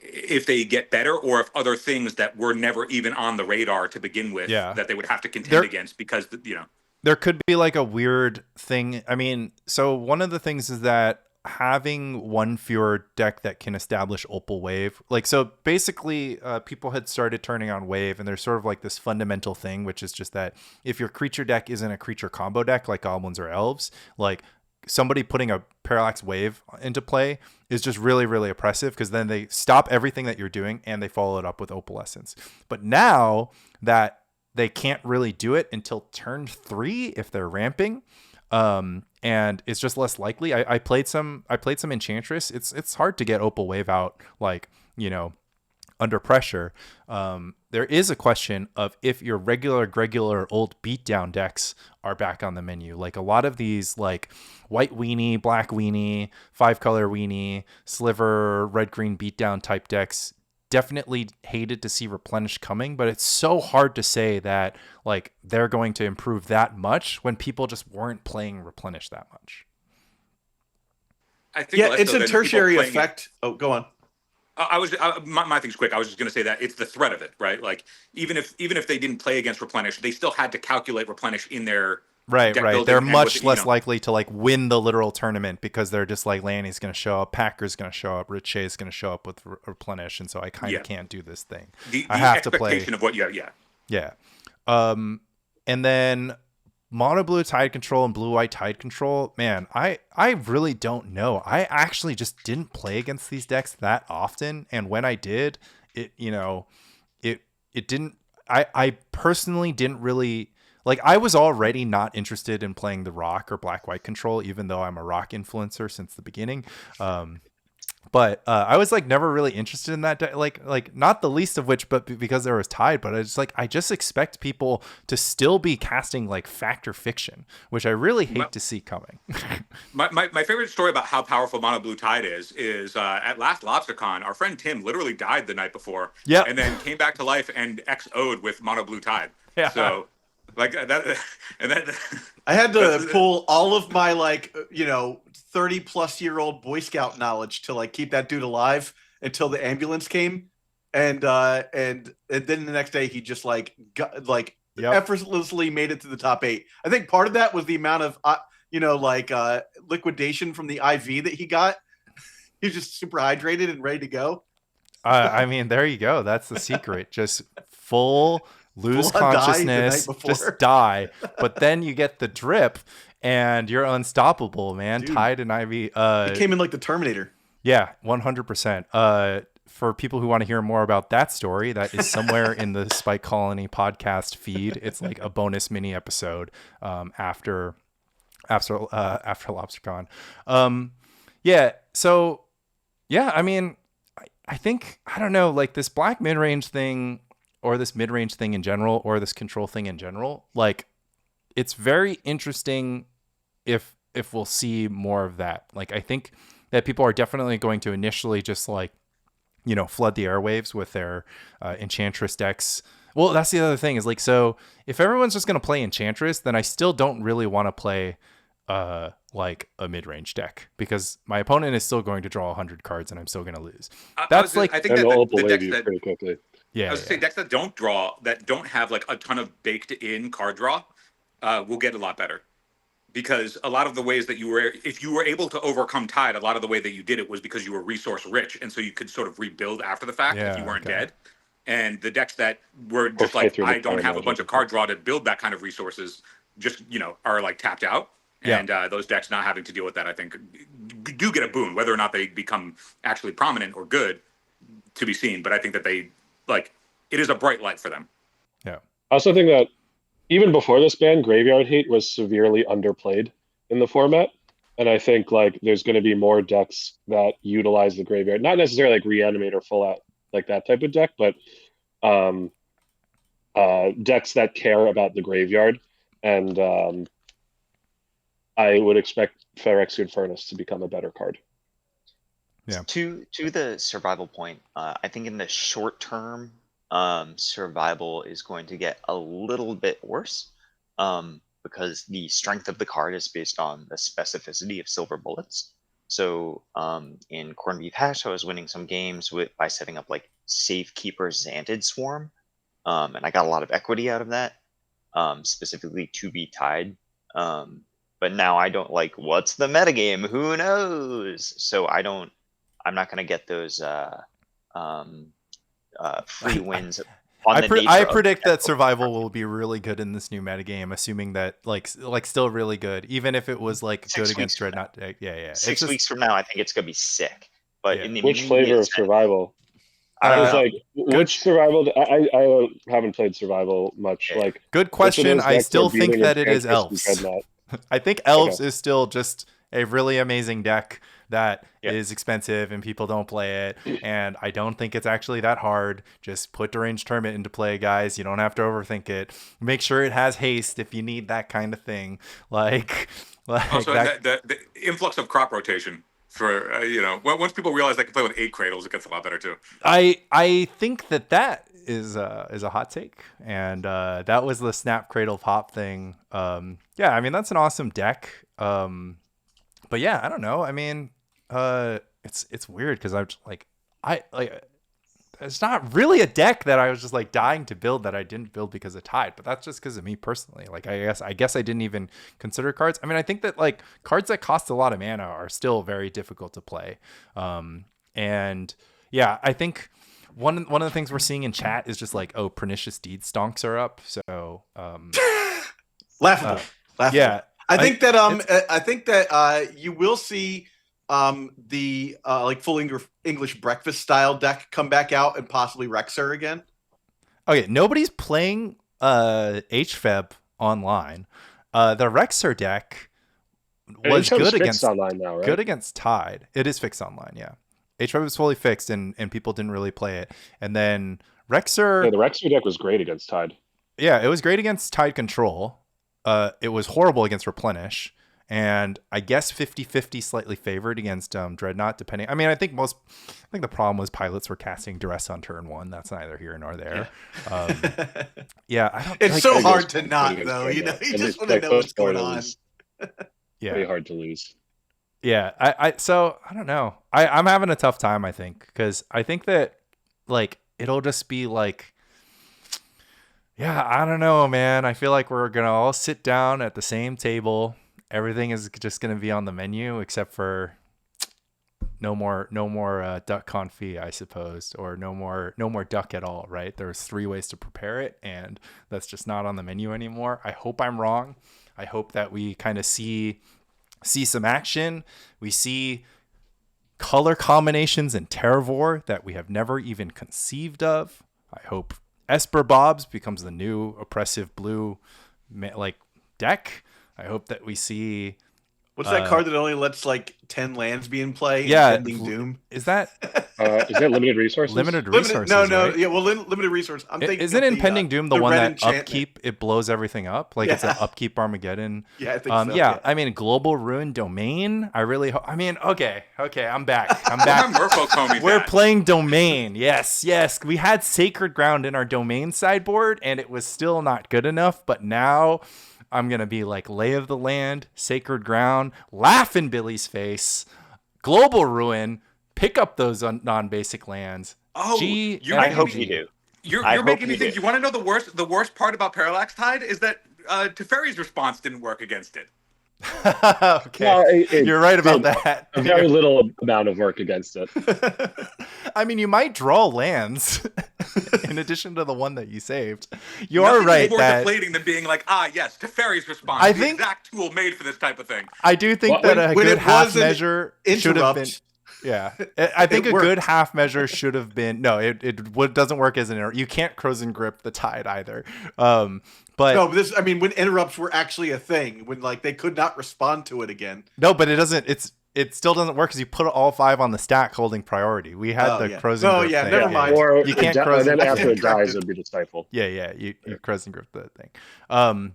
S1: if they get better, or if other things that were never even on the radar to begin with that they would have to contend against because, you know. There
S2: could be like a weird thing. I mean, so one of the things is that having one fewer deck that can establish Opal Wave, like, so basically people had started turning on Wave, and there's sort of like this fundamental thing, which is just that if your creature deck isn't a creature combo deck like Goblins or Elves, like somebody putting a Parallax Wave into play is just really, really oppressive, because then they stop everything that you're doing and they follow it up with Opalescence. But now that they can't really do it until turn 3 if they're ramping, and it's just less likely. I played some Enchantress. It's hard to get Opal Wave out, like, you know, under pressure. There is a question of if your regular old beatdown decks are back on the menu. Like a lot of these, like white weenie, black weenie, 5-color weenie, sliver, red green beatdown type decks, definitely hated to see Replenish coming, but it's so hard to say that like they're going to improve that much when people just weren't playing Replenish that much.
S1: I think
S3: it's a tertiary effect. Oh, go on.
S1: My thing's quick. I was just going to say that it's the threat of it, right? Like even if they didn't play against Replenish, they still had to calculate Replenish in their
S2: right. They're much less likely to like win the literal tournament, because they're just like, Lanny's going to show up, Packer's going to show up, Rich Shay's going to show up with Replenish, and so I kind of can't do this thing. I have to play.
S1: Of what you
S2: yeah. And then mono blue Tide Control and blue white Tide Control, man, I really don't know. I actually just didn't play against these decks that often, and when I did, it didn't. I personally didn't really like. I was already not interested in playing the Rock or Black White Control, even though I'm a Rock influencer since the beginning. But I was like never really interested in that deck, like not the least of which, but because there was Tide. But I just expect people to still be casting like Fact or Fiction, which I really hate to see coming.
S1: My favorite story about how powerful Mono Blue Tide is at last LobsterCon, our friend Tim literally died the night before, and then came back to life and XO'd with Mono Blue Tide.
S2: Yeah.
S1: So like that, and then
S3: I had to pull all of my 30-plus-year-old Boy Scout knowledge to like keep that dude alive until the ambulance came, and then the next day he just effortlessly made it to the top 8. I think part of that was the amount of liquidation from the IV that he got. He was just super hydrated and ready to go.
S2: I mean, there you go. That's the secret. Just lose consciousness, just die. But then you get the drip and you're unstoppable, man. Dude, Tide and Ivy.
S3: It came in like the Terminator.
S2: Yeah, 100%. For people who want to hear more about that story, that is somewhere in the Spike Colony podcast feed. It's like a bonus mini episode after LobsterCon. Yeah. So yeah, I mean, I think, I don't know, like this black mid-range thing or this mid-range thing in general or this control thing in general, like it's very interesting if we'll see more of that. Like I think that people are definitely going to initially just like, flood the airwaves with their Enchantress decks. Well, that's the other thing is like, so if everyone's just going to play Enchantress, then I still don't really want to play like a mid-range deck because my opponent is still going to draw 100 cards and I'm still going to lose.
S1: I think that the decks that
S4: pretty quickly.
S1: Yeah, I was saying decks that don't have like a ton of baked in card draw will get a lot better. Because a lot of the ways that if you were able to overcome Tide, a lot of the way that you did it was because you were resource rich, and so you could sort of rebuild after the fact if you weren't dead. And the decks that were just like, I don't have a bunch of card draw to build that kind of resources, just are like tapped out. And those decks not having to deal with that, I think, do get a boon. Whether or not they become actually prominent or good, to be seen. But I think that it is a bright light for them.
S2: Yeah.
S4: I also think that even before this ban, Graveyard Hate was severely underplayed in the format. And I think like there's going to be more decks that utilize the Graveyard, not necessarily like Reanimate or Full Out, like that type of deck, but decks that care about the Graveyard. And I would expect Phyrexian Furnace to become a better card.
S2: Yeah.
S5: To the survival point, I think in the short term, survival is going to get a little bit worse because the strength of the card is based on the specificity of silver bullets. So in Corned Beef Hash, I was winning some games by setting up like Safekeeper Xantid Swarm, and I got a lot of equity out of that, specifically to be tied. But now I don't like, what's the metagame? Who knows? So I'm not going to get those free wins.
S2: I predict that survival will be really good in this new metagame, assuming that like still really good, even if it was like good against Dreadnought. Yeah.
S5: 6 weeks from now, I think it's gonna be sick. But in the
S4: which flavor of survival? Which survival? I haven't played survival much.
S5: Yeah.
S4: Like,
S2: good question. I still think that it is elves. I think elves is still just a really amazing deck that is expensive and people don't play it, and I don't think it's actually that hard. Just put Deranged Hermit into play, guys. You don't have to overthink it. Make sure it has haste if you need that kind of thing. Also
S1: the influx of crop rotation for once people realize they can play with 8 cradles, it gets a lot better too.
S2: I think that is a hot take, and that was the Snap Cradle Pop thing. I mean that's an awesome deck. But yeah, I don't know. I mean, it's weird because I'm just like, it's not really a deck that I was just like dying to build that I didn't build because of Tide, but that's just because of me personally. Like, I guess I didn't even consider cards. I mean, I think that like cards that cost a lot of mana are still very difficult to play. And yeah, I think one of the things we're seeing in chat is just like, oh, Pernicious Deed stonks are up. So,
S3: laughable.
S2: Yeah.
S3: I think that you will see the like full English breakfast style deck come back out and possibly Rexer again.
S2: Okay, nobody's playing HFEB online. The Rexer deck was good against
S4: online now, right?
S2: Good against Tide. It is fixed online, yeah. H5 is fully fixed, and people didn't really play it. And then Rexer,
S4: Yeah, the Rexer deck was great against Tide.
S2: yeah, it was great against Tide Control. It was horrible against Replenish. And I guess 50-50 slightly favored against Dreadnought, depending. I mean, I think the problem was pilots were casting Duress on turn 1. That's neither here nor there. Yeah, I don't.
S3: It's so hard to not, though. You know, you just want to know what's going on.
S2: Yeah,
S4: pretty hard to lose.
S2: Yeah, so I don't know. I'm having a tough time, I think, because I think that like it'll just be like, yeah, I don't know, man. I feel like we're gonna all sit down at the same table. Everything is just gonna be on the menu except for no more duck confit, I suppose, or no more duck at all, right? There's 3 ways to prepare it, and that's just not on the menu anymore. I hope I'm wrong. I hope that we kind of see some action. We see color combinations in Terravor that we have never even conceived of. I hope Esper Bobs becomes the new oppressive blue like deck. I hope that we see.
S3: What's that card that only lets like 10 lands be in play?
S2: Yeah,
S3: Impending Doom.
S2: Is that
S4: limited resources?
S2: Limited resources?
S3: No,
S2: right?
S3: yeah, well, limited resource. I'm thinking.
S2: Isn't Impending Doom the one
S3: red
S2: that
S3: enchantment.
S2: upkeep it blows everything up? Like it's an upkeep Armageddon.
S3: Yeah, I think so.
S2: Yeah, I mean Global Ruin Domain. I really. I mean, okay, I'm back. I'm
S1: My
S2: back.
S1: Merfolk told me
S2: We're
S1: that.
S2: playing Domain. Yes. We had Sacred Ground in our Domain sideboard, and it was still not good enough. But now I'm going to be like Lay of the Land, Sacred Ground, laugh in Billy's face, Global Ruin, pick up those non-basic lands.
S1: Oh,
S5: I hope you do.
S1: You're making me think. You want to know the worst part about Parallax Tide is that Teferi's response didn't work against it.
S2: Okay.
S4: Well,
S2: You're right about that.
S4: A very little amount of work against it.
S2: I mean, you might draw lands in addition to the one that you saved. You are
S1: Nothing's
S2: right
S1: more
S2: that
S1: deflating than being like, yes, Teferi's response.
S2: I
S1: the
S2: think-
S1: exact tool made for this type of thing.
S2: I do think
S3: Well,
S2: that a
S3: when
S2: good
S3: it
S2: half
S3: was an
S2: measure should have been.
S3: interrupt,
S2: Yeah, I think
S3: it
S2: a
S3: worked.
S2: good half measure should have been. No, it doesn't work as an interrupt. You can't Crozen Grip the Tide either. But
S3: no, but this, I mean, when interrupts were actually a thing, when like they could not respond to it again.
S2: no, but it doesn't. It still doesn't work because you put all 5 on the stack holding priority. We had the Crozen Grip thing.
S3: never mind.
S4: Or
S2: You can't cross
S4: then
S2: it.
S4: after it
S3: Correct
S4: dies,
S3: it.
S4: it'd be the stifle.
S2: Yeah, you Crozen Grip the thing.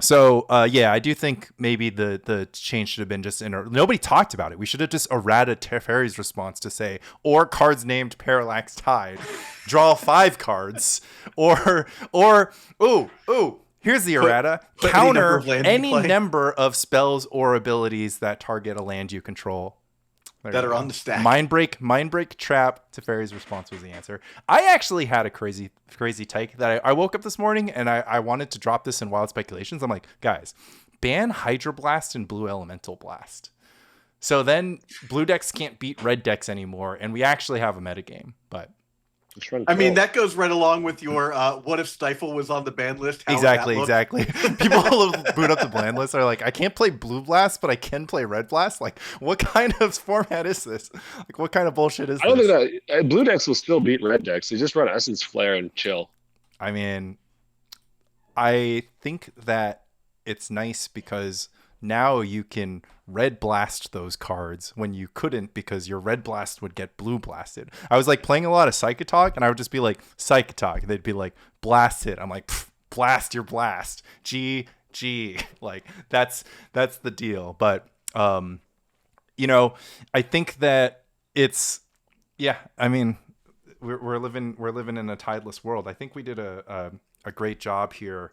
S2: So I do think maybe the change should have been just nobody talked about it. We should have just errata Teferi's response to say, or cards named Parallax Tide, draw 5 cards, or here's the errata,
S3: put any number
S2: counter
S3: of lands in
S2: any
S3: play.
S2: number of spells or abilities that target a land you control. There
S3: That
S2: you
S3: are
S2: go.
S3: on the stack.
S2: Mind break, trap. Teferi's response was the answer. I actually had a crazy take that I woke up this morning and I wanted to drop this in Wild Speculations. I'm like, guys, ban Hydroblast and Blue Elemental Blast. So then blue decks can't beat red decks anymore, and we actually have a metagame. But
S3: I mean, that goes right along with your what if Stifle was on the ban list? How would that look?
S2: exactly. People who boot up the ban list are like, I can't play Blue Blast, but I can play Red Blast. Like, what kind of format is this? Like, what kind of bullshit is
S4: I don't
S2: this?
S4: think that blue decks will still beat red decks. They just run Essence Flare and chill.
S2: I mean, I think that it's nice because now you can red blast those cards when you couldn't because your red blast would get blue blasted. I was like playing a lot of Psychotalk and I would just be like, Psychotalk. They'd be like, blast it. I'm like, blast your blast. G. Like, that's the deal. But, I think that it's, I mean, we're living in a tideless world. I think we did a great job here.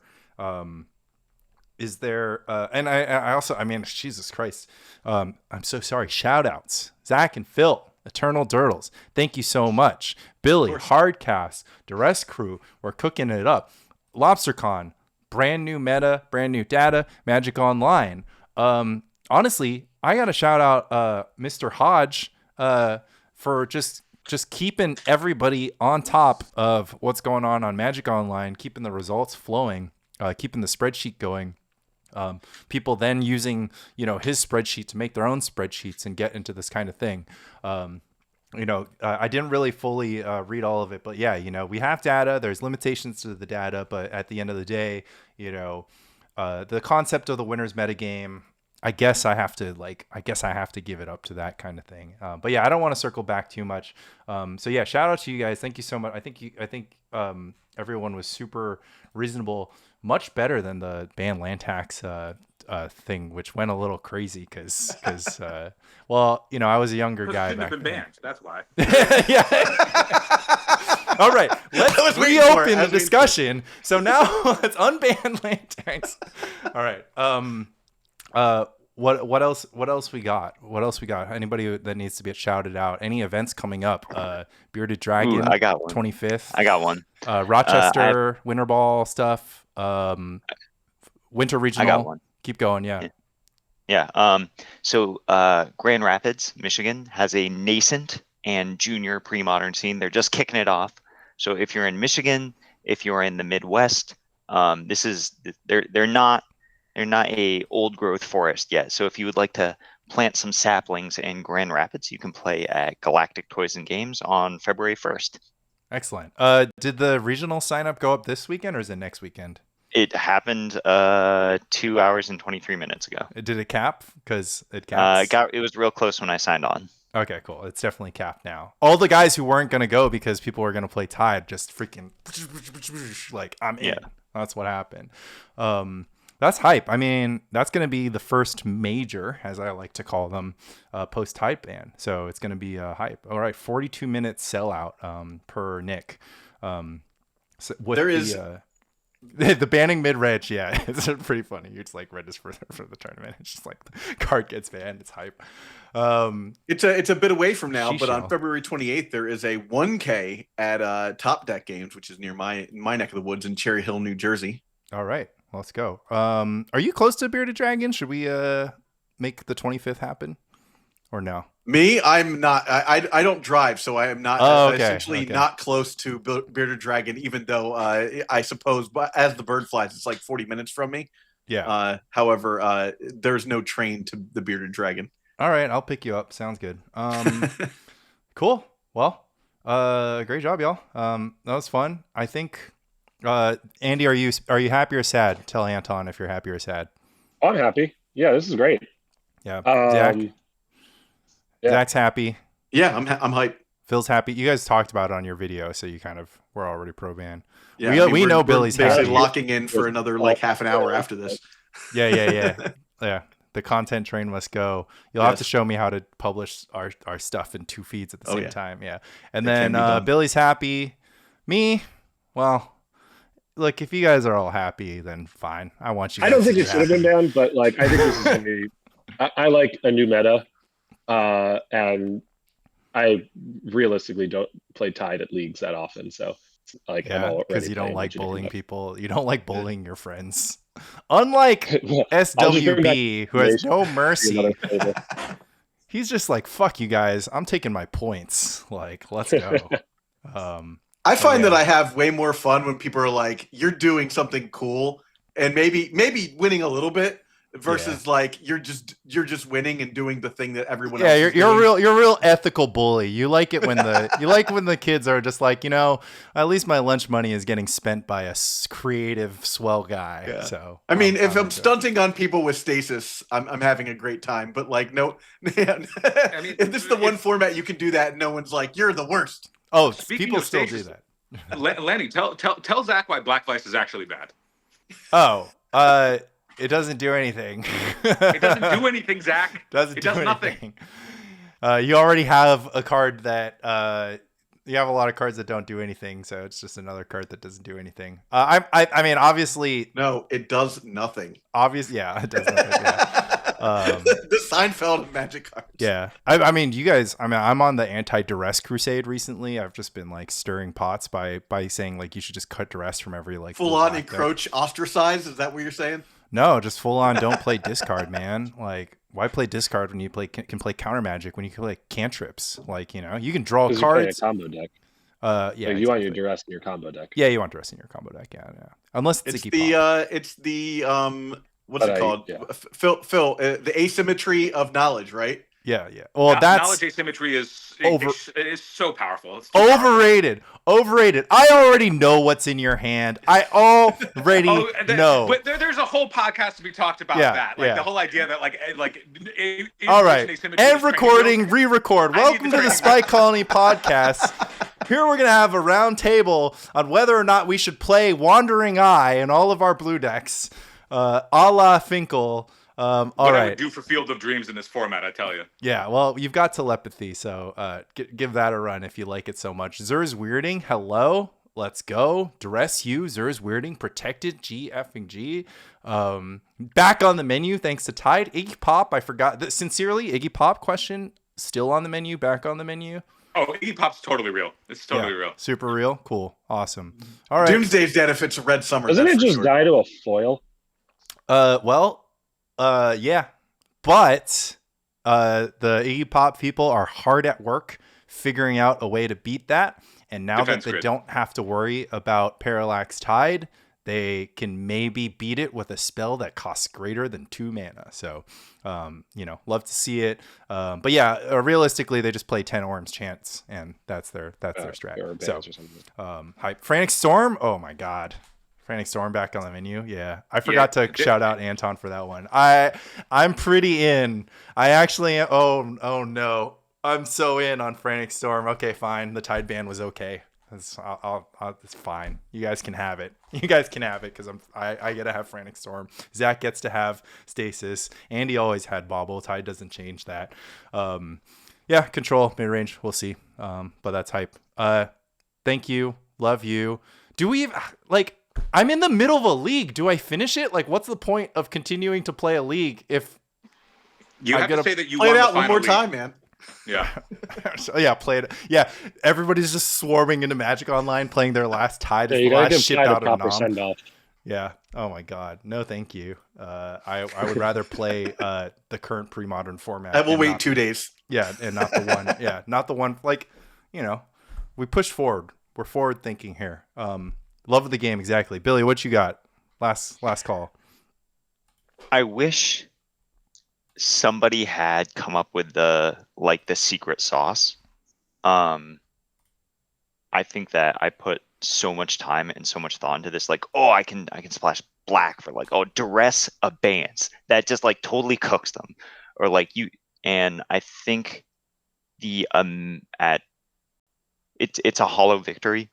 S2: Is there and I also, I mean, Jesus Christ, I'm so sorry. Shout outs, Zach and Phil, Eternal Durdles, thank you so much. Billy, Hardcast, Duress Crew, we're cooking it up. LobsterCon, brand new meta, brand new data, Magic Online. Honestly, I gotta shout out Mr. Hodge for just keeping everybody on top of what's going on Magic Online, keeping the results flowing, keeping the spreadsheet going. People then using, his spreadsheet to make their own spreadsheets and get into this kind of thing. I didn't really fully read all of it, but we have data. There's limitations to the data, but at the end of the day, the concept of the winner's metagame I guess I have to give it up to that kind of thing. But yeah, I don't want to circle back too much. So yeah, shout out to you guys. Thank you so much. I think everyone was super reasonable, much better than the ban Lantax thing, which went a little crazy because well, you know, I was a younger guy
S1: Shouldn't
S2: back
S1: have been
S2: then.
S1: banned. That's why.
S2: Yeah. All right, let's reopen the discussion. So now let's unban Lantax. All right. What else we got? Anybody that needs to be shouted out? Any events coming up? Bearded Dragon.
S5: Ooh, I got one.
S2: 25th.
S5: I got one.
S2: Rochester Winter Ball stuff. Winter Regional.
S5: I got one.
S2: Keep going. Yeah.
S5: Yeah. So Grand Rapids, Michigan has a nascent and junior pre-modern scene. They're just kicking it off. So if you're in Michigan, if you're in the Midwest, they're not a old growth forest yet. So if you would like to plant some saplings in Grand Rapids, you can play at Galactic Toys and Games on February 1st.
S2: Excellent. Did the regional sign up go up this weekend or is it next weekend?
S5: It happened 2 hours and 23 minutes ago.
S2: Did it cap? Because it caps.
S5: It was real close when I signed on.
S2: Okay, cool. It's definitely capped now. All the guys who weren't going to go because people were going to play Tide just freaking like, I'm in.
S5: Yeah.
S2: That's what happened. That's hype. I mean, that's going to be the first major, as I like to call them, post-Tide ban. So it's going to be hype. All right, 42-minute sellout per Nick. So
S3: There is...
S2: the banning mid-reg, yeah, it's pretty funny. You're just like register for the tournament. It's just like the card gets banned. It's hype.
S3: It's a bit away from now, but on
S2: Sheesh.
S3: February 28th there is a 1K at Top Deck Games, which is near my neck of the woods in Cherry Hill, New Jersey.
S2: All right, let's go. Are you close to Bearded Dragon? Should we make the 25th happen, or no?
S3: Me, I'm not. I don't drive, so I am not essentially not close to Bearded Dragon. Even though I suppose, but as the bird flies, it's like 40 minutes from me.
S2: Yeah.
S3: However, there's no train to the Bearded Dragon.
S2: All right, I'll pick you up. Sounds good. Cool. Well, great job, y'all. That was fun. I think. Andy, are you happy or sad? Tell Anton if you're happy or sad.
S4: I'm happy. Yeah, this is great.
S2: Yeah.
S4: Yeah.
S2: Zach's happy.
S3: Yeah, I'm hyped.
S2: Phil's happy. You guys talked about it on your video, so you kind of were already pro ban.
S3: Yeah,
S2: we know Billy's
S3: basically
S2: happy.
S3: locking in for another like half an hour after this.
S2: Yeah. The content train must go. You'll have to show me how to publish our stuff in 2 feeds at the same time. Yeah. And then Billy's happy. Me, well, look, if you guys are all happy, then fine. I want you guys
S4: I don't think
S2: to
S4: it should have been down, but like I think this is gonna be I like a new meta. And I realistically don't play Tide at leagues that often, so like I'm already
S2: because you don't like
S4: playing
S2: bullying
S4: Legendary
S2: people. You don't like bullying your friends. Unlike SWB, who has no mercy. He's just like, fuck you guys. I'm taking my points. Like, let's go.
S3: I find that I have way more fun when people are like, "You're doing something cool," and maybe winning a little bit. Versus like you're just winning and doing the thing that everyone else is
S2: you're
S3: doing.
S2: a real ethical bully. You like it when the kids are just like, you know, at least my lunch money is getting spent by a creative swell guy. Yeah. So
S3: I mean, if I'm stunting on people with stasis, I'm having a great time. But like, no, I mean, if this is the one format you can do that, no one's like, you're the worst.
S2: Oh,
S1: Speaking
S2: people
S1: of
S2: still
S1: stasis,
S2: do that.
S1: Lanny, tell Zach why Black Vice is actually bad.
S2: Oh, it doesn't do anything.
S1: It doesn't do anything, Zach.
S2: It does
S1: nothing.
S2: You already have a card that you have a lot of cards that don't do anything, so it's just another card that doesn't do anything. I mean, obviously,
S3: no, it does nothing.
S2: Obviously, yeah, it does nothing. Yeah.
S3: The Seinfeld magic cards.
S2: Yeah, I mean, you guys. I mean, I'm on the anti-duress crusade recently. I've just been like stirring pots by saying like you should just cut duress from every like
S3: full on encroach, ostracize. Is that what you're saying?
S2: No, just full on. Don't play discard, man. Like, why play discard when you can play counter magic when you can play cantrips? Like, you know, you can draw cards.
S4: You're combo deck.
S2: Yeah,
S4: like you want your duress in your combo deck.
S2: Yeah, you want duress in your combo deck. Yeah. Unless it's
S3: the what's it called?
S4: Yeah.
S3: Phil, the asymmetry of knowledge, right?
S2: Yeah. Well, that's
S1: knowledge asymmetry is so powerful. It's
S2: overrated. I already know what's in your hand. I already know.
S1: But there's a whole podcast to be talked about that. Like the whole idea that
S2: all right. And recording, re-record. Welcome to the Spy Colony podcast. Here we're gonna have a round table on whether or not we should play Wandering Eye in all of our blue decks, a la Finkel. All
S1: what
S2: right.
S1: I would do for Field of Dreams in this format, I tell you.
S2: Yeah, well, you've got telepathy, so give that a run if you like it so much. Zer's Weirding, hello, let's go. Duress you, Zer's Weirding, Protected, G effing G. Back on the menu, thanks to Tide. Iggy Pop, I forgot. Sincerely, Iggy Pop question, still on the menu, back on the menu.
S1: Oh, Iggy Pop's totally real. It's totally real.
S2: Super real? Cool. Awesome. All right.
S3: Doomsday's dead if it's a red summer.
S4: Doesn't it just die to a foil?
S2: Yeah, but the Iggy Pop people are hard at work figuring out a way to beat that. And now that they don't have to worry about Parallax Tide, they can maybe beat it with a spell that costs greater than 2 mana. So, love to see it. But yeah, realistically, they just play 10 Orm's Chance, and that's their strat. So, hype. Frantic Storm. Oh my God. Frantic Storm back on the menu. Yeah. I forgot to shout out Anton for that one. I'm pretty in. I actually am. Oh no. I'm so in on Frantic Storm. Okay, fine. The Tide ban was okay. It's fine. You guys can have it. Because I get to have Frantic Storm. Zach gets to have Stasis. Andy always had Bobble. Tide doesn't change that. Control, mid-range. We'll see. But that's hype. Thank you. Love you. Do we I'm in the middle of a league. Do I finish it? What's the point of continuing to play a league if
S1: you have to say that you
S3: play
S1: won
S3: it out
S1: the
S3: one more
S1: league.
S3: time, man?
S1: Yeah.
S2: So, yeah, play it. Yeah, everybody's just swarming into Magic Online, playing their last Tide.
S4: Yeah, you gotta give Tide a proper send off.
S2: Yeah. Oh my God. No, thank you. I would rather play the current premodern format.
S3: I will wait 2 days.
S2: Yeah, and not the one. Yeah, not the one. We push forward. We're forward thinking here. Love of the game, exactly. Billy, what you got? Last call.
S5: I wish somebody had come up with the secret sauce. I think that I put so much time and so much thought into this. I can splash black for duress abeyance. That just totally cooks them. Or and I think the it's a hollow victory.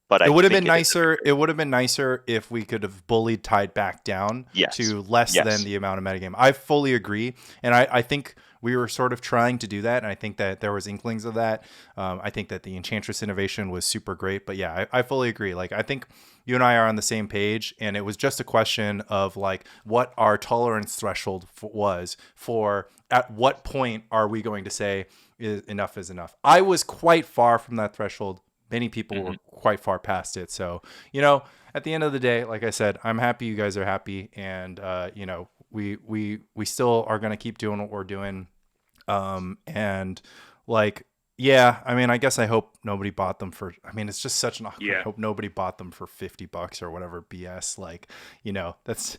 S5: But
S2: it would have been nicer. It would have been nicer if we could have bullied Tide back down to less than the amount of metagame. I fully agree, and I think we were sort of trying to do that, and I think that there was inklings of that. I think that the Enchantress innovation was super great, but yeah, I fully agree. I think you and I are on the same page, and it was just a question of what our tolerance threshold was for at what point are we going to say enough is enough. I was quite far from that threshold. Many people were quite far past it. So, at the end of the day, like I said, I'm happy you guys are happy. And, we still are going to keep doing what we're doing. I guess I hope nobody bought them for, it's just such an awkward, I hope nobody bought them for $50 or whatever BS. That's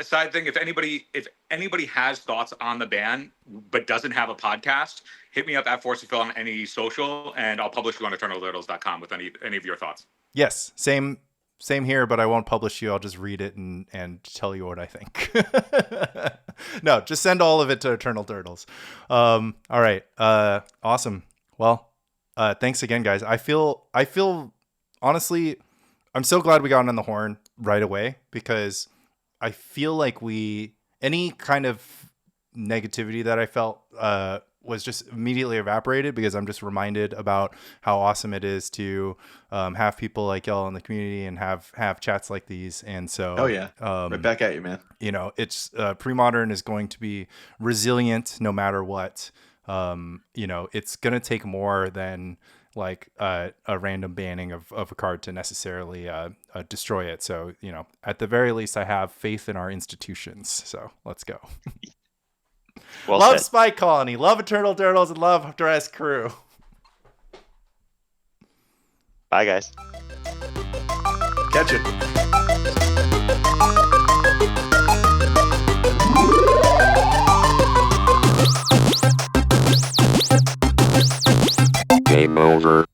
S1: side thing. If anybody has thoughts on the ban, but doesn't have a podcast, hit me up at ForceFill on any social, and I'll publish you on EternalDurdles.com with any of your thoughts.
S2: Yes. Same here, but I won't publish you. I'll just read it and tell you what I think. No, just send all of it to Eternal Durdles. All right. Awesome. Well, thanks again, guys. I feel honestly, I'm so glad we got on the horn right away, because I feel like any kind of negativity that I felt was just immediately evaporated, because I'm just reminded about how awesome it is to have people like y'all in the community and have chats like these. And so,
S3: right back at you, man.
S2: It's premodern is going to be resilient no matter what. It's going to take more than a random banning of a card to necessarily destroy it. So, at the very least, I have faith in our institutions. So let's go.
S5: Well
S2: love
S5: said.
S2: Spy Colony, love Eternal Durdles, and love Duress Crew.
S5: Bye, guys.
S3: Catch it.
S6: Game over.